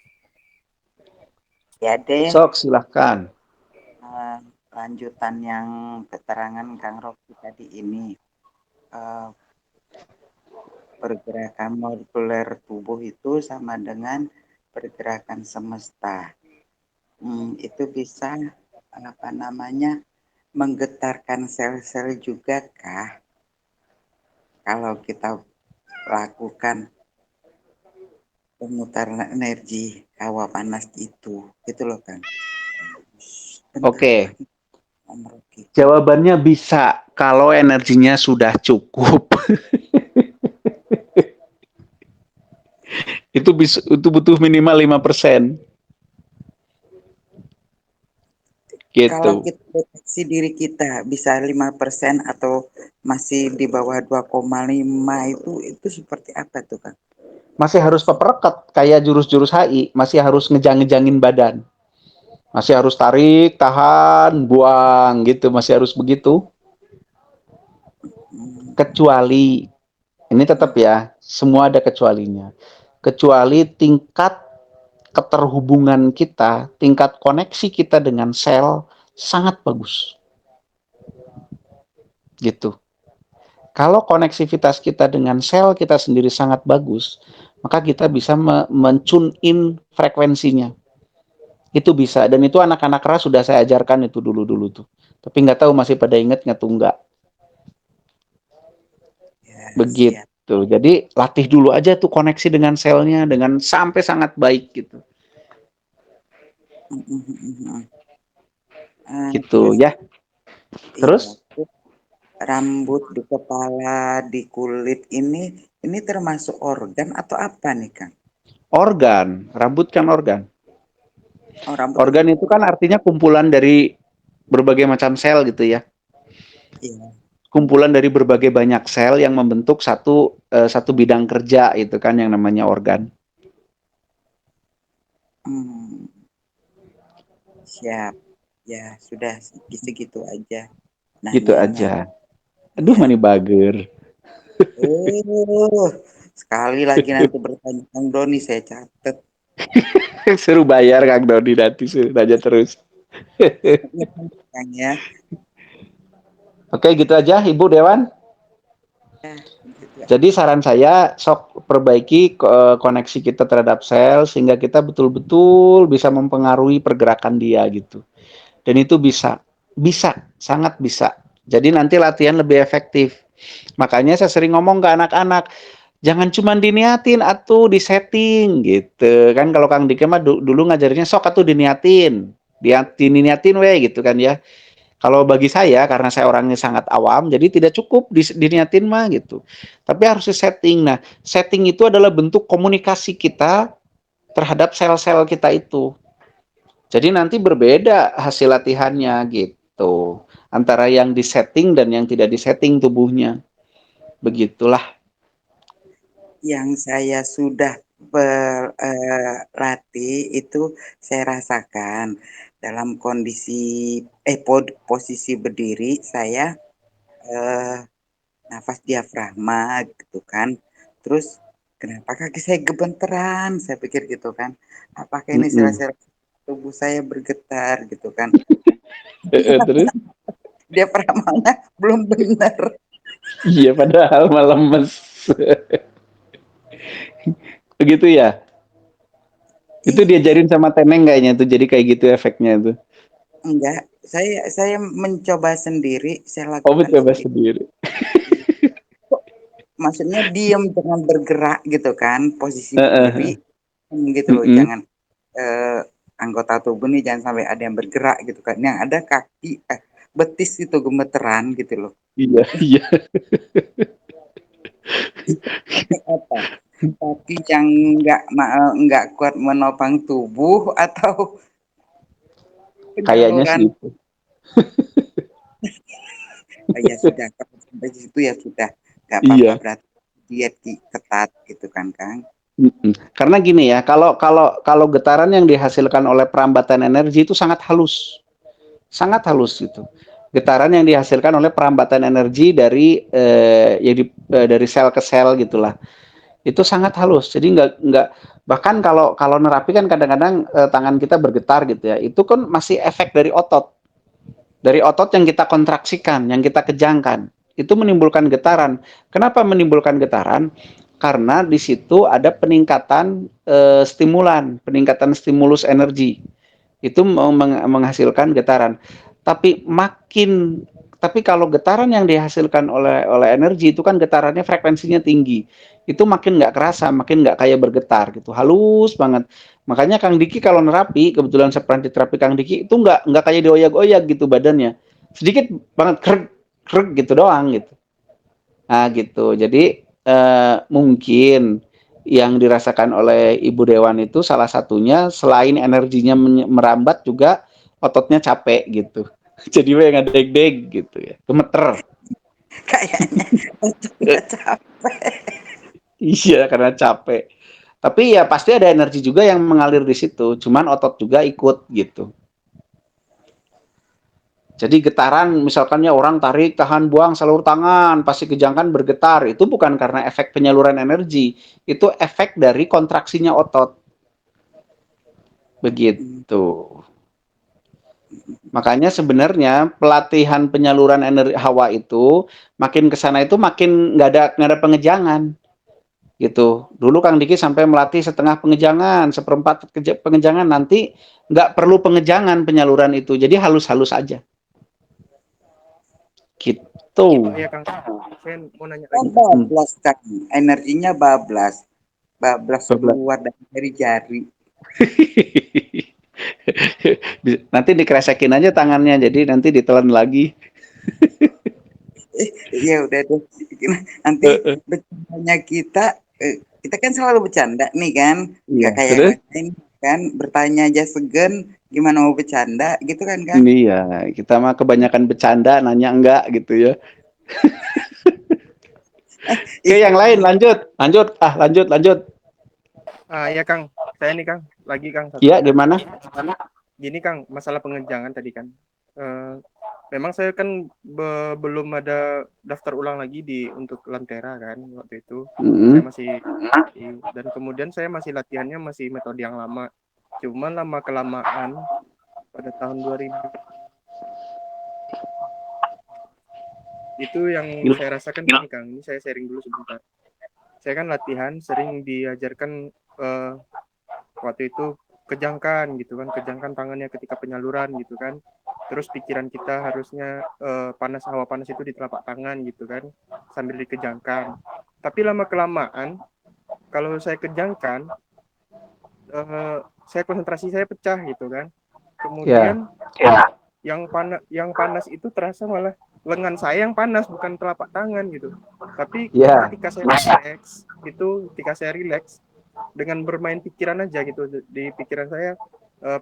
Ya deh, Sok, silahkan. lanjutan yang keterangan Kang Rocky tadi ini, pergerakan molekuler tubuh itu sama dengan pergerakan semesta. Itu bisa menggetarkan sel-sel juga kah? Kalau kita lakukan pemutaran energi hawa panas itu, gitu loh Kang. Oke. Jawabannya bisa kalau energinya sudah cukup. itu butuh minimal 5%. Gitu. Kalau kita deteksi diri kita bisa 5% atau masih di bawah 2,5 itu seperti apa tuh Kang? Masih harus peperekat kayak jurus-jurus HI, masih harus ngejang-ngejangin badan. Masih harus tarik, tahan, buang gitu, masih harus begitu. Kecuali ini tetap ya, semua ada kecualinya. Kecuali tingkat keterhubungan kita, tingkat koneksi kita dengan sel sangat bagus. Gitu. Kalau koneksivitas kita dengan sel kita sendiri sangat bagus, maka kita bisa men-tune in frekuensinya. Itu bisa, dan itu anak-anak ras sudah saya ajarkan itu dulu-dulu tuh. Tapi nggak tahu masih pada inget nggak tuh nggak. Ya, begitu. siap. Jadi latih dulu aja tuh koneksi dengan selnya dengan sampai sangat baik gitu. Gitu ya. Terus? Iya, rambut di kepala, di kulit ini termasuk organ atau apa nih Kang? Organ, rambut kan organ. Oh, rambut organ itu kan artinya kumpulan dari berbagai macam sel gitu ya. Iya. Kumpulan dari berbagai banyak sel yang membentuk satu bidang kerja itu kan yang namanya organ. Siap. Ya, sudah segitu aja. Gitu aja. Aduh, ya. mani bager. Sekali lagi nanti bertanya Kang Doni saya catat. Suruh bayar Kang Doni nanti, suruh tanya terus. Ya. Oke, gitu aja Ibu Dewan. Jadi saran saya sok perbaiki koneksi kita terhadap sel sehingga kita betul-betul bisa mempengaruhi pergerakan dia gitu. Dan itu bisa, sangat bisa Jadi nanti latihan lebih efektif. Makanya saya sering ngomong ke anak-anak, jangan cuma diniatin atuh disetting gitu kan. Kalau Kang Dike mah dulu ngajarinnya sok atuh diniatin. Diniatin we gitu kan ya. Kalau bagi saya karena saya orangnya sangat awam, jadi tidak cukup diniatin mah gitu. Tapi harus setting. Nah, setting itu adalah bentuk komunikasi kita terhadap sel-sel kita itu. Jadi nanti berbeda hasil latihannya gitu. Antara yang disetting dan yang tidak disetting tubuhnya. Begitulah. Yang saya sudah berlatih itu saya rasakan dalam kondisi posisi berdiri saya nafas diafragma gitu kan. Terus kenapa kaki saya gemeteran? Saya pikir gitu kan. Apakah ini sel-sel tubuh saya bergetar gitu kan? Terus? Diafragmanya belum benar. Iya padahal malah lemes. Begitu ya? Itu diajarin sama Teneng kayaknya tuh, jadi kayak gitu efeknya tuh. Enggak, saya mencoba sendiri, saya Oh, lakukan coba sendiri. sendiri. Maksudnya diam, jangan bergerak gitu kan, posisi berdiri gitu loh, jangan anggota tubuh nih jangan sampai ada yang bergerak gitu kan. Yang ada kaki betis itu gemeteran gitu loh. Iya, iya. Apa? Kaki yang nggak kuat menopang tubuh atau Kayaknya penyaluran. sih itu. Ya sudah, kalau sampai situ ya sudah, nggak apa-apa Iya. berarti diet ketat gitu kan Kang. Karena gini ya, kalau getaran yang dihasilkan oleh perambatan energi itu sangat halus gitu. Getaran yang dihasilkan oleh perambatan energi dari dari sel ke sel gitulah. Itu sangat halus. Jadi nggak bahkan kalau nerapi kan kadang-kadang tangan kita bergetar gitu ya. Itu kan masih efek dari otot. Dari otot yang kita kontraksikan, yang kita kejangkan. Itu menimbulkan getaran. Kenapa menimbulkan getaran? Karena di situ ada peningkatan stimulan, peningkatan stimulus energi. Itu menghasilkan getaran. Tapi kalau getaran yang dihasilkan oleh energi itu kan getarannya frekuensinya tinggi. Itu makin nggak kerasa, makin nggak kayak bergetar gitu. Halus banget. Makanya Kang Diki kalau nerapi, kebetulan saya pernah diterapi Kang Diki, itu nggak kayak dioyak-oyak gitu badannya. Sedikit banget krek krek gitu doang gitu. Nah gitu. Jadi mungkin yang dirasakan oleh Ibu Dewan itu salah satunya selain energinya merambat juga ototnya capek gitu. Jadi yang deg-deg gitu ya, gemeter. Kayaknya ototnya capek. Iya karena capek. Tapi ya pasti ada energi juga yang mengalir di situ, cuman otot juga ikut gitu. Jadi getaran misalkannya orang tarik, tahan, buang, salur tangan, pasti kejangkan bergetar. Itu bukan karena efek penyaluran energi, itu efek dari kontraksinya otot. Begitu. Makanya sebenarnya pelatihan penyaluran energi hawa itu makin ke sana itu makin nggak ada pengejangan gitu. Dulu Kang Diki sampai melatih setengah pengejangan, seperempat pengejangan, nanti nggak perlu pengejangan penyaluran itu, jadi halus-halus aja. Gitu. Iya Kang, saya mau nanya Kan lagi. bablas kan, energinya bablas keluar dari jari. Nanti dikresekin aja tangannya, jadi nanti ditelan lagi. Ya udah deh, nanti bercandanya kita kan selalu bercanda nih kan, nggak Iya, kayak yang terus? lain kan, bertanya aja segen, gimana mau bercanda gitu kan Kang? Iya, kita mah kebanyakan bercanda, nanya enggak gitu ya. Oke, yang lain lanjut. Lanjut. Ya Kang, saya nih Kang, lagi Kang satu. Iya, gimana? Gini Kang, masalah pengejangan tadi kan. Memang saya kan belum ada daftar ulang lagi untuk Lantera kan waktu itu. Saya masih dan kemudian saya masih latihannya masih metode yang lama. Cuman lama kelamaan pada tahun 2000 itu yang saya rasakan ini Kang. Ini saya sharing dulu sebentar. Saya kan latihan sering diajarkan waktu itu kejangkan gitu kan, kejangkan tangannya ketika penyaluran gitu kan. Terus pikiran kita harusnya panas, hawa panas itu di telapak tangan gitu kan, sambil dikejangkan. Tapi lama kelamaan kalau saya kejangkan, saya konsentrasi saya pecah gitu kan. Kemudian yang panas itu terasa malah lengan saya yang panas, bukan telapak tangan gitu. Tapi ketika saya relax itu, ketika saya relax dengan bermain pikiran aja gitu, di pikiran saya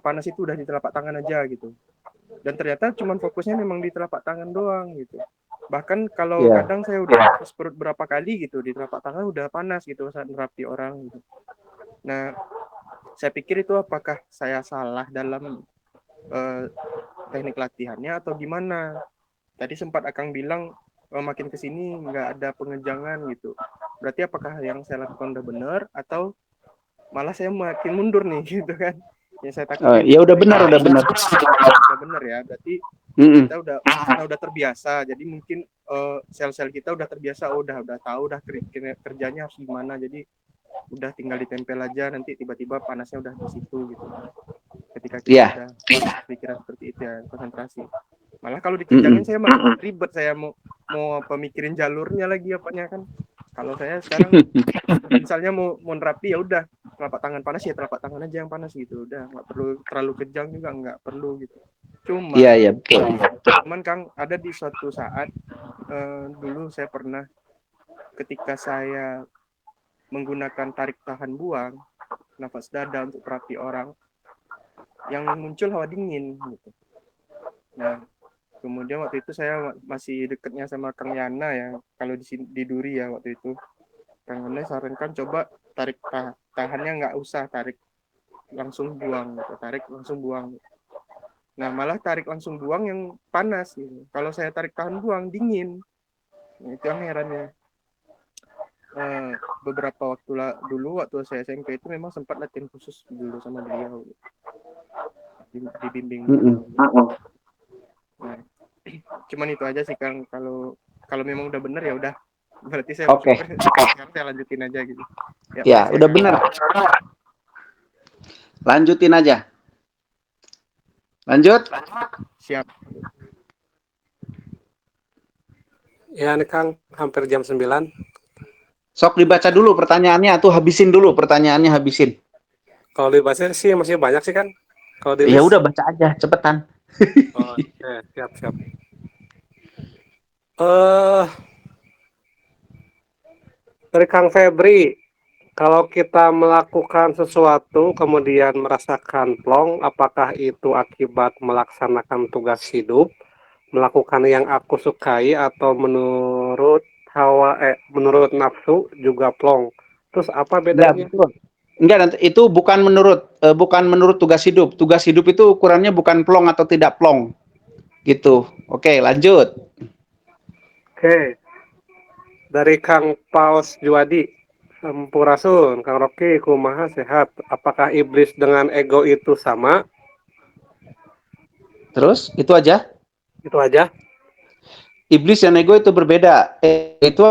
panas itu udah di telapak tangan aja gitu. Dan ternyata cuman fokusnya memang di telapak tangan doang gitu. Bahkan kalau kadang saya udah perut berapa kali gitu, di telapak tangan udah panas gitu saat nerapi orang gitu. Nah, saya pikir itu apakah saya salah dalam teknik latihannya atau gimana. Tadi sempat Akang bilang makin kesini nggak ada pengejangan gitu. Berarti apakah yang saya lakukan udah benar atau malah saya makin mundur nih gitu kan? Yang saya takutin. Ya udah benar. Udah benar ya. Berarti kita udah terbiasa. Jadi mungkin sel-sel kita udah terbiasa. Udah tahu udah kerjanya harus gimana. Jadi udah tinggal ditempel aja, nanti tiba-tiba panasnya udah di situ gitu. Ketika kita udah pikiran seperti itu ya, konsentrasi. Malah kalau dikejangin saya malah ribet, saya mau pemikirin jalurnya lagi apanya kan. Kalau saya sekarang misalnya mau nerapi ya udah, telapak tangan panas ya telapak tangan aja yang panas gitu. Udah nggak perlu terlalu kejang juga, nggak perlu gitu. Cuman Kang, ada di suatu saat dulu saya pernah ketika saya menggunakan tarik tahan buang, nafas dada untuk terapi orang, yang muncul hawa dingin gitu. Nah, kemudian waktu itu saya masih dekatnya sama Kang Yana ya, kalau di Duri ya waktu itu. Kang Yana sarankan coba tarik tahannya nggak usah, tarik langsung buang gitu. Tarik langsung buang. Nah, malah tarik langsung buang yang panas gitu. Kalau saya tarik tahan buang dingin. Nah, itu yang herannya. Beberapa waktu dulu waktu saya SMP itu memang sempat latihan khusus dulu sama beliau, dibimbing. Nah, cuman itu aja sih Kang, kalau memang udah benar ya udah, berarti saya sekarang saya lanjutin aja gitu ya. Udah benar, lanjutin aja, lanjut. Siap ya. Ini Kang hampir jam 9. Sok dibaca dulu pertanyaannya, atau habisin dulu pertanyaannya, habisin. Kalau dibaca sih masih banyak sih kan. Kalau ya udah baca aja, cepetan. Siap. Dari Kang Febri, kalau kita melakukan sesuatu kemudian merasakan plong, apakah itu akibat melaksanakan tugas hidup, melakukan yang aku sukai, atau menurut menurut nafsu juga plong? Terus apa bedanya? Enggak, itu bukan menurut tugas hidup. Tugas hidup itu ukurannya bukan plong atau tidak plong. Gitu. Oke, lanjut. Oke. Dari Kang Paus Juwadi, Sampurasun, Kang Rocky, kumaha sehat? Apakah iblis dengan ego itu sama? Terus, itu aja? Itu aja. Iblis dan ego itu berbeda. Itu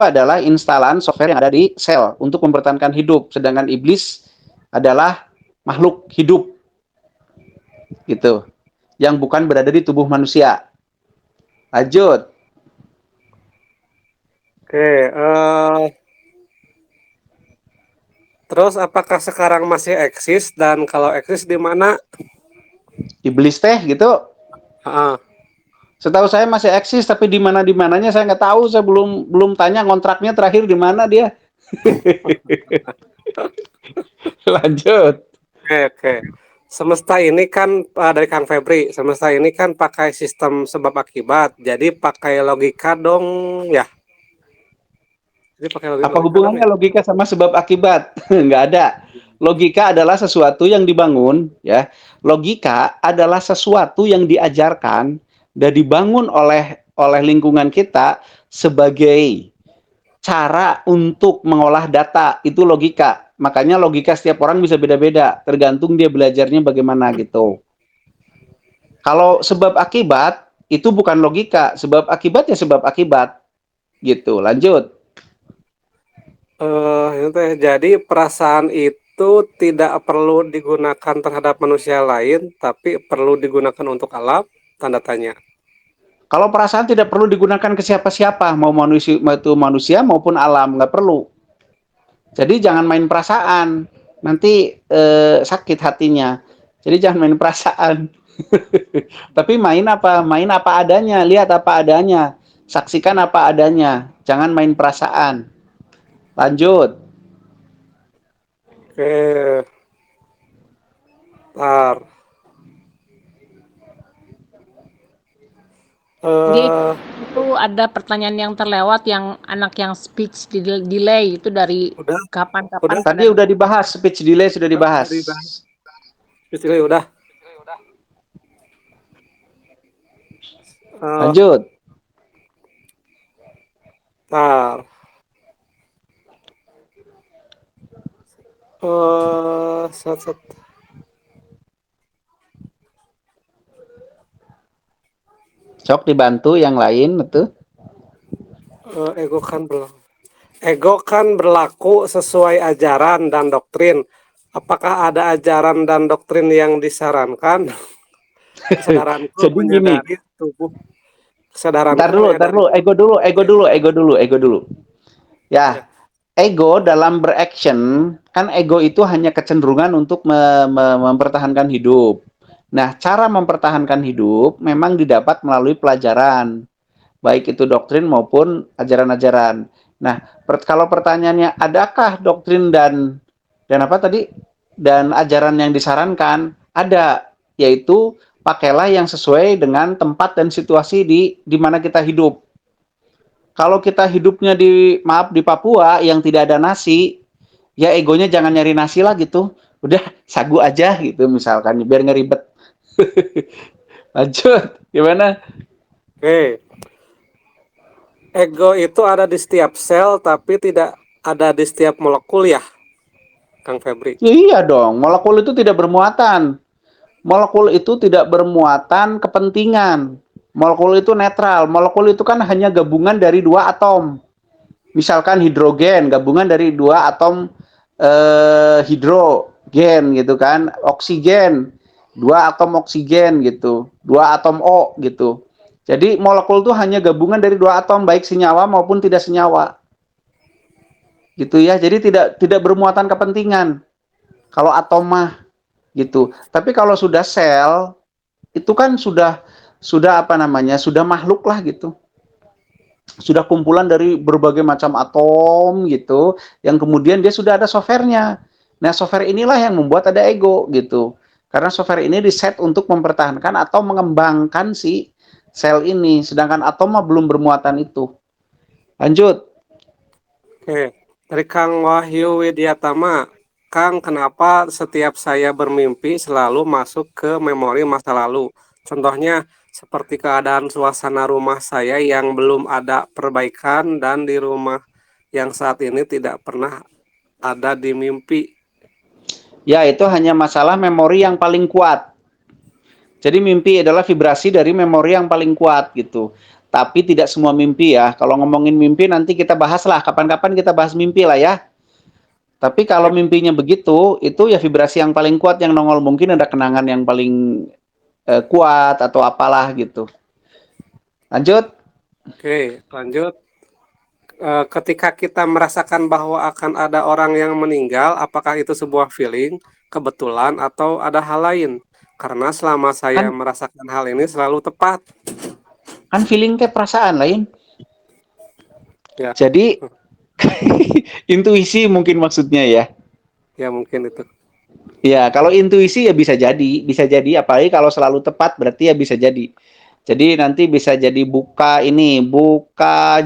adalah instalan software yang ada di sel untuk mempertahankan hidup, sedangkan iblis adalah makhluk hidup gitu, yang bukan berada di tubuh manusia. Lanjut. Oke, terus apakah sekarang masih eksis, dan kalau eksis di mana? Iblis teh gitu. Setahu saya masih eksis, tapi di mananya saya nggak tahu. Saya belum tanya kontraknya terakhir di mana dia. Lanjut. Oke. Semesta ini kan dari Kang Febri, semesta ini kan pakai sistem sebab akibat, jadi pakai logika dong ya. Jadi pakai logika. Apa hubungannya logika sama sebab akibat? Nggak ada. Logika adalah sesuatu yang dibangun, ya. Logika adalah sesuatu yang diajarkan dan dibangun oleh lingkungan kita sebagai cara untuk mengolah data. Itu logika. Makanya logika setiap orang bisa beda-beda, tergantung dia belajarnya bagaimana gitu. Kalau sebab akibat itu bukan logika, sebab akibat ya sebab akibat. Gitu. Lanjut. Jadi perasaan itu itu tidak perlu digunakan terhadap manusia lain, tapi perlu digunakan untuk alam, tanda tanya. Kalau perasaan tidak perlu digunakan ke siapa-siapa, mau manusia maupun alam, nggak perlu. Jadi jangan main perasaan, nanti sakit hatinya. Jadi jangan main perasaan. Tapi main apa adanya, lihat apa adanya, saksikan apa adanya, jangan main perasaan. Lanjut. Oke. Ntar. Jadi itu ada pertanyaan yang terlewat yang anak yang speech delay itu dari Udah. kapan-kapan. Tadi udah dibahas, speech delay sudah dibahas. Speech delay udah. Lanjut. Ntar. Set. Sok dibantu yang lain itu. Ego kan berlaku sesuai ajaran dan doktrin. Apakah ada ajaran dan doktrin yang disarankan? Kesadaranku Jadi menyadari tubuh. Kesadaranku Ntar dulu, ego dulu. Ya, ego dalam beraction, kan ego itu hanya kecenderungan untuk mempertahankan hidup. Nah, cara mempertahankan hidup memang didapat melalui pelajaran, baik itu doktrin maupun ajaran-ajaran. Nah, kalau pertanyaannya, adakah doktrin dan apa tadi? Dan ajaran yang disarankan? Ada, yaitu pakailah yang sesuai dengan tempat dan situasi di mana kita hidup. Kalau kita hidupnya di Papua yang tidak ada nasi, ya egonya jangan nyari nasi lah gitu. Udah sagu aja gitu misalkan, biar ngeribet. Lanjut, gimana? Oke. Ego itu ada di setiap sel, tapi tidak ada di setiap molekul ya, Kang Febri? Iya dong, molekul itu tidak bermuatan. Molekul itu tidak bermuatan kepentingan. Molekul itu netral. Molekul itu kan hanya gabungan dari dua atom. Misalkan hidrogen, gabungan dari dua atom hidrogen gitu kan. Oksigen, dua atom oksigen gitu. Dua atom O gitu. Jadi molekul itu hanya gabungan dari dua atom, baik senyawa maupun tidak senyawa. Gitu ya. Jadi tidak bermuatan kepentingan. Kalau atom mah gitu. Tapi kalau sudah sel, itu kan sudah makhluk lah gitu. Sudah kumpulan dari berbagai macam atom gitu, yang kemudian dia sudah ada softwarenya. Nah, software inilah yang membuat ada ego gitu. Karena software ini diset untuk mempertahankan atau mengembangkan si sel ini, sedangkan atom mah belum bermuatan itu. Lanjut. Oke, dari Kang Wahyu Widiatama. Kang, kenapa setiap saya bermimpi selalu masuk ke memori masa lalu? Contohnya, seperti keadaan suasana rumah saya yang belum ada perbaikan dan di rumah yang saat ini tidak pernah ada di mimpi. Ya, itu hanya masalah memori yang paling kuat. Jadi mimpi adalah vibrasi dari memori yang paling kuat gitu. Tapi tidak semua mimpi ya. Kalau ngomongin mimpi nanti kita bahas lah. Kapan-kapan kita bahas mimpi lah ya. Tapi kalau mimpinya begitu, itu ya vibrasi yang paling kuat yang nongol. Mungkin ada kenangan yang paling kuat atau apalah gitu. Lanjut. Oke, lanjut. Ketika kita merasakan bahwa akan ada orang yang meninggal, apakah itu sebuah feeling, kebetulan, atau ada hal lain? Karena selama saya merasakan hal ini selalu tepat. Kan feeling kayak perasaan lain. Ya. Jadi intuisi mungkin maksudnya ya. Ya mungkin itu. Ya, kalau intuisi ya bisa jadi apalagi kalau selalu tepat berarti ya bisa jadi. Jadi nanti bisa jadi buka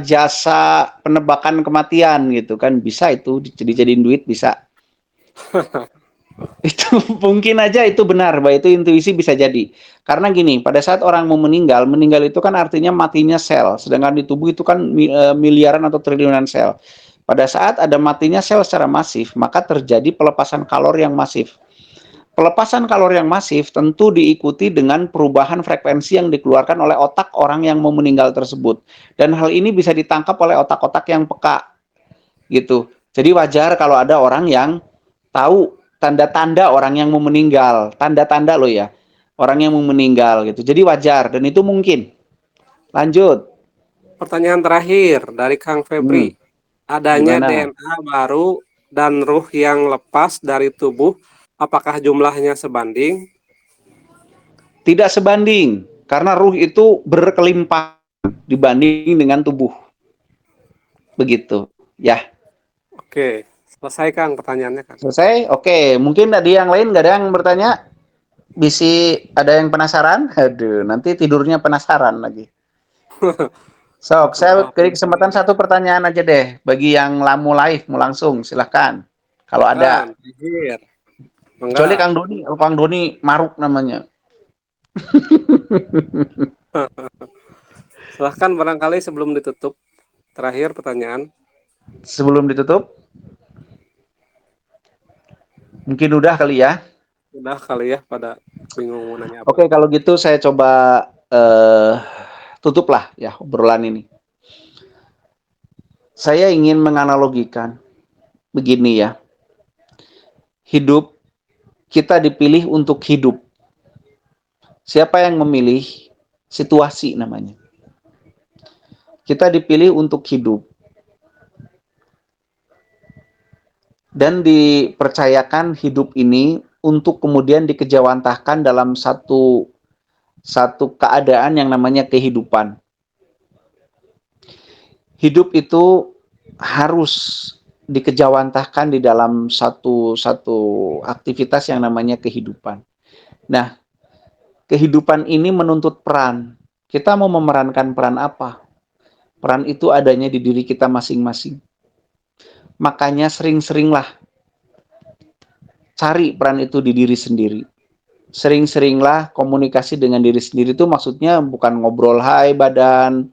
jasa penebakan kematian gitu kan, bisa itu dijadiin duit bisa. Itu mungkin aja itu benar, bahwa itu intuisi bisa jadi. Karena gini, pada saat orang mau meninggal itu kan artinya matinya sel, sedangkan di tubuh itu kan miliaran atau triliunan sel. Pada saat ada matinya sel secara masif, maka terjadi pelepasan kalori yang masif. Pelepasan kalori yang masif tentu diikuti dengan perubahan frekuensi yang dikeluarkan oleh otak orang yang mau meninggal tersebut. Dan hal ini bisa ditangkap oleh otak-otak yang peka. Gitu. Jadi wajar kalau ada orang yang tahu tanda-tanda orang yang mau meninggal, tanda-tanda loh ya, orang yang mau meninggal gitu. Jadi wajar dan itu mungkin. Lanjut. Pertanyaan terakhir dari Kang Febri. Adanya Gimana? DNA baru dan ruh yang lepas dari tubuh, apakah jumlahnya sebanding? Tidak sebanding, karena ruh itu berkelimpahan dibanding dengan tubuh. Begitu, ya. Oke, selesai Kang pertanyaannya Kang. Selesai? Oke, mungkin tadi yang lain nggak ada yang bertanya? Bisa ada yang penasaran? Aduh, nanti tidurnya penasaran lagi. Sok, saya beri kesempatan satu pertanyaan aja deh bagi yang mau live, mau langsung, silahkan. Kalau ada. Kecuali Kang Doni maruk namanya. Silahkan barangkali sebelum ditutup. Terakhir pertanyaan. Sebelum ditutup? Mungkin udah kali ya. Udah kali ya pada bingung mau nanya apa. Oke, kalau gitu saya coba tutuplah ya obrolan ini. Saya ingin menganalogikan begini ya. Hidup, kita dipilih untuk hidup. Siapa yang memilih? Situasi namanya. Kita dipilih untuk hidup. Dan dipercayakan hidup ini untuk kemudian dikejawantahkan dalam satu keadaan yang namanya kehidupan. Hidup itu harus dikejawantahkan di dalam satu aktivitas yang namanya kehidupan. Nah, kehidupan ini menuntut peran. Kita mau memerankan peran apa? Peran itu adanya di diri kita masing-masing. Makanya sering-seringlah cari peran itu di diri sendiri. Sering-seringlah komunikasi dengan diri sendiri itu maksudnya bukan ngobrol hai badan,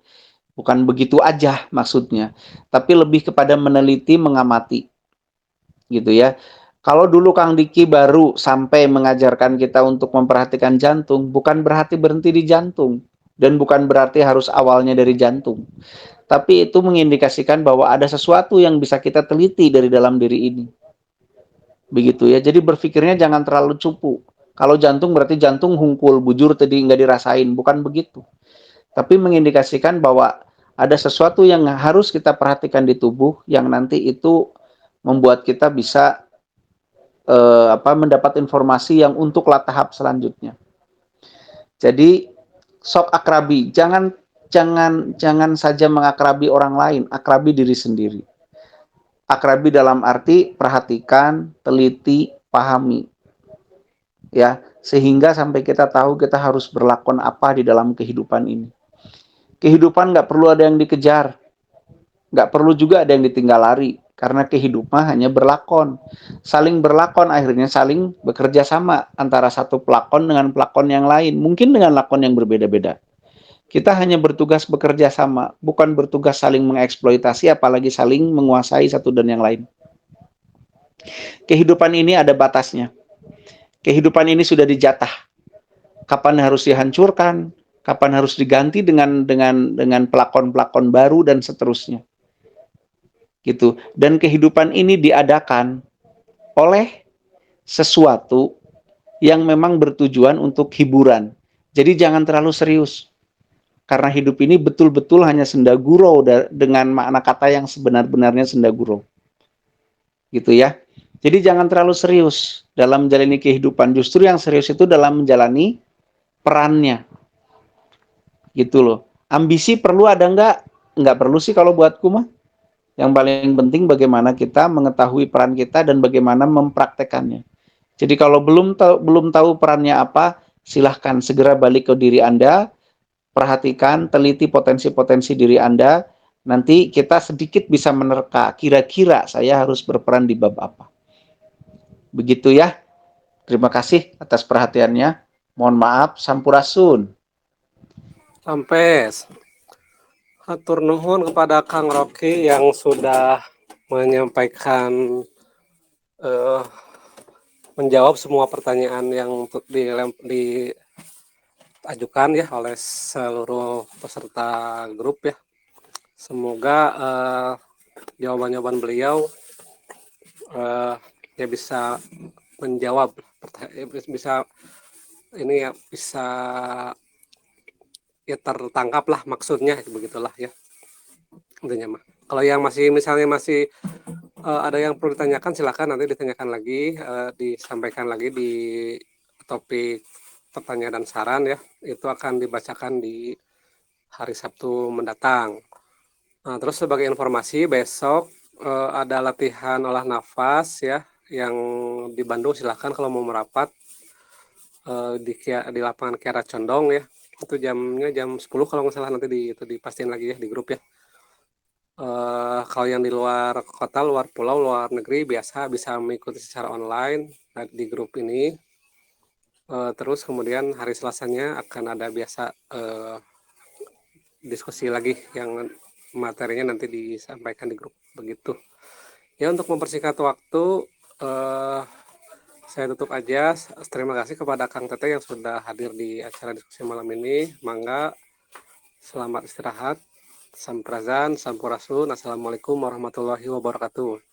bukan begitu aja maksudnya, tapi lebih kepada meneliti, mengamati. Gitu ya. Kalau dulu Kang Diki baru sampai mengajarkan kita untuk memperhatikan jantung, bukan berarti berhenti di jantung dan bukan berarti harus awalnya dari jantung. Tapi itu mengindikasikan bahwa ada sesuatu yang bisa kita teliti dari dalam diri ini. Begitu ya. Jadi berpikirnya jangan terlalu cupu. Kalau jantung berarti jantung hungkul, bujur tadi nggak dirasain. Bukan begitu. Tapi mengindikasikan bahwa ada sesuatu yang harus kita perhatikan di tubuh yang nanti itu membuat kita bisa mendapat informasi yang untuk tahap selanjutnya. Jadi sok akrabi, jangan saja mengakrabi orang lain, akrabi diri sendiri. Akrabi dalam arti perhatikan, teliti, pahami. Ya, sehingga sampai kita tahu kita harus berlakon apa di dalam kehidupan ini. Kehidupan nggak perlu ada yang dikejar. Nggak perlu juga ada yang ditinggal lari. Karena kehidupan hanya berlakon. Saling berlakon akhirnya saling bekerja sama antara satu pelakon dengan pelakon yang lain. Mungkin dengan lakon yang berbeda-beda. Kita hanya bertugas bekerja sama, bukan bertugas saling mengeksploitasi, apalagi saling menguasai satu dan yang lain. Kehidupan ini ada batasnya. Kehidupan ini sudah dijatah. Kapan harus dihancurkan, kapan harus diganti dengan pelakon-pelakon baru dan seterusnya. Gitu. Dan kehidupan ini diadakan oleh sesuatu yang memang bertujuan untuk hiburan. Jadi jangan terlalu serius. Karena hidup ini betul-betul hanya sendagurau dengan makna kata yang sebenar-benarnya sendagurau. Gitu ya. Jadi jangan terlalu serius dalam menjalani kehidupan. Justru yang serius itu dalam menjalani perannya. Gitu loh. Ambisi perlu ada enggak? Enggak perlu sih kalau buatku mah. Yang paling penting bagaimana kita mengetahui peran kita dan bagaimana mempraktekannya. Jadi kalau belum tahu perannya apa, silahkan segera balik ke diri Anda. Perhatikan, teliti potensi-potensi diri Anda, nanti kita sedikit bisa menerka, kira-kira saya harus berperan di bab apa. Begitu ya. Terima kasih atas perhatiannya. Mohon maaf, sampurasun. Sampes. Hatur nuhun kepada Kang Rocky yang sudah menyampaikan menjawab semua pertanyaan yang diajukan ya oleh seluruh peserta grup ya. Semoga jawaban-jawaban beliau ya bisa menjawab bisa ini ya, bisa ya tertangkap lah maksudnya, begitulah ya intinya mah. Kalau yang misalnya masih ada yang perlu ditanyakan, silakan nanti ditanyakan lagi, disampaikan lagi di topik pertanyaan dan saran ya. Itu akan dibacakan di hari Sabtu mendatang. Nah, terus sebagai informasi, besok ada latihan olah nafas ya, yang di Bandung. Silahkan kalau mau merapat di lapangan Kiara Condong ya. Itu jamnya jam 10 kalau nggak salah, nanti itu dipastiin lagi ya di grup ya. Kalau yang di luar kota, luar pulau, luar negeri biasa bisa mengikuti secara online di grup ini. Terus kemudian hari Selasanya akan ada biasa diskusi lagi yang materinya nanti disampaikan di grup begitu. Ya, untuk mempersingkat waktu saya tutup aja. Terima kasih kepada Kang Tete yang sudah hadir di acara diskusi malam ini. Mangga, selamat istirahat. Sampurasun. Assalamualaikum warahmatullahi wabarakatuh.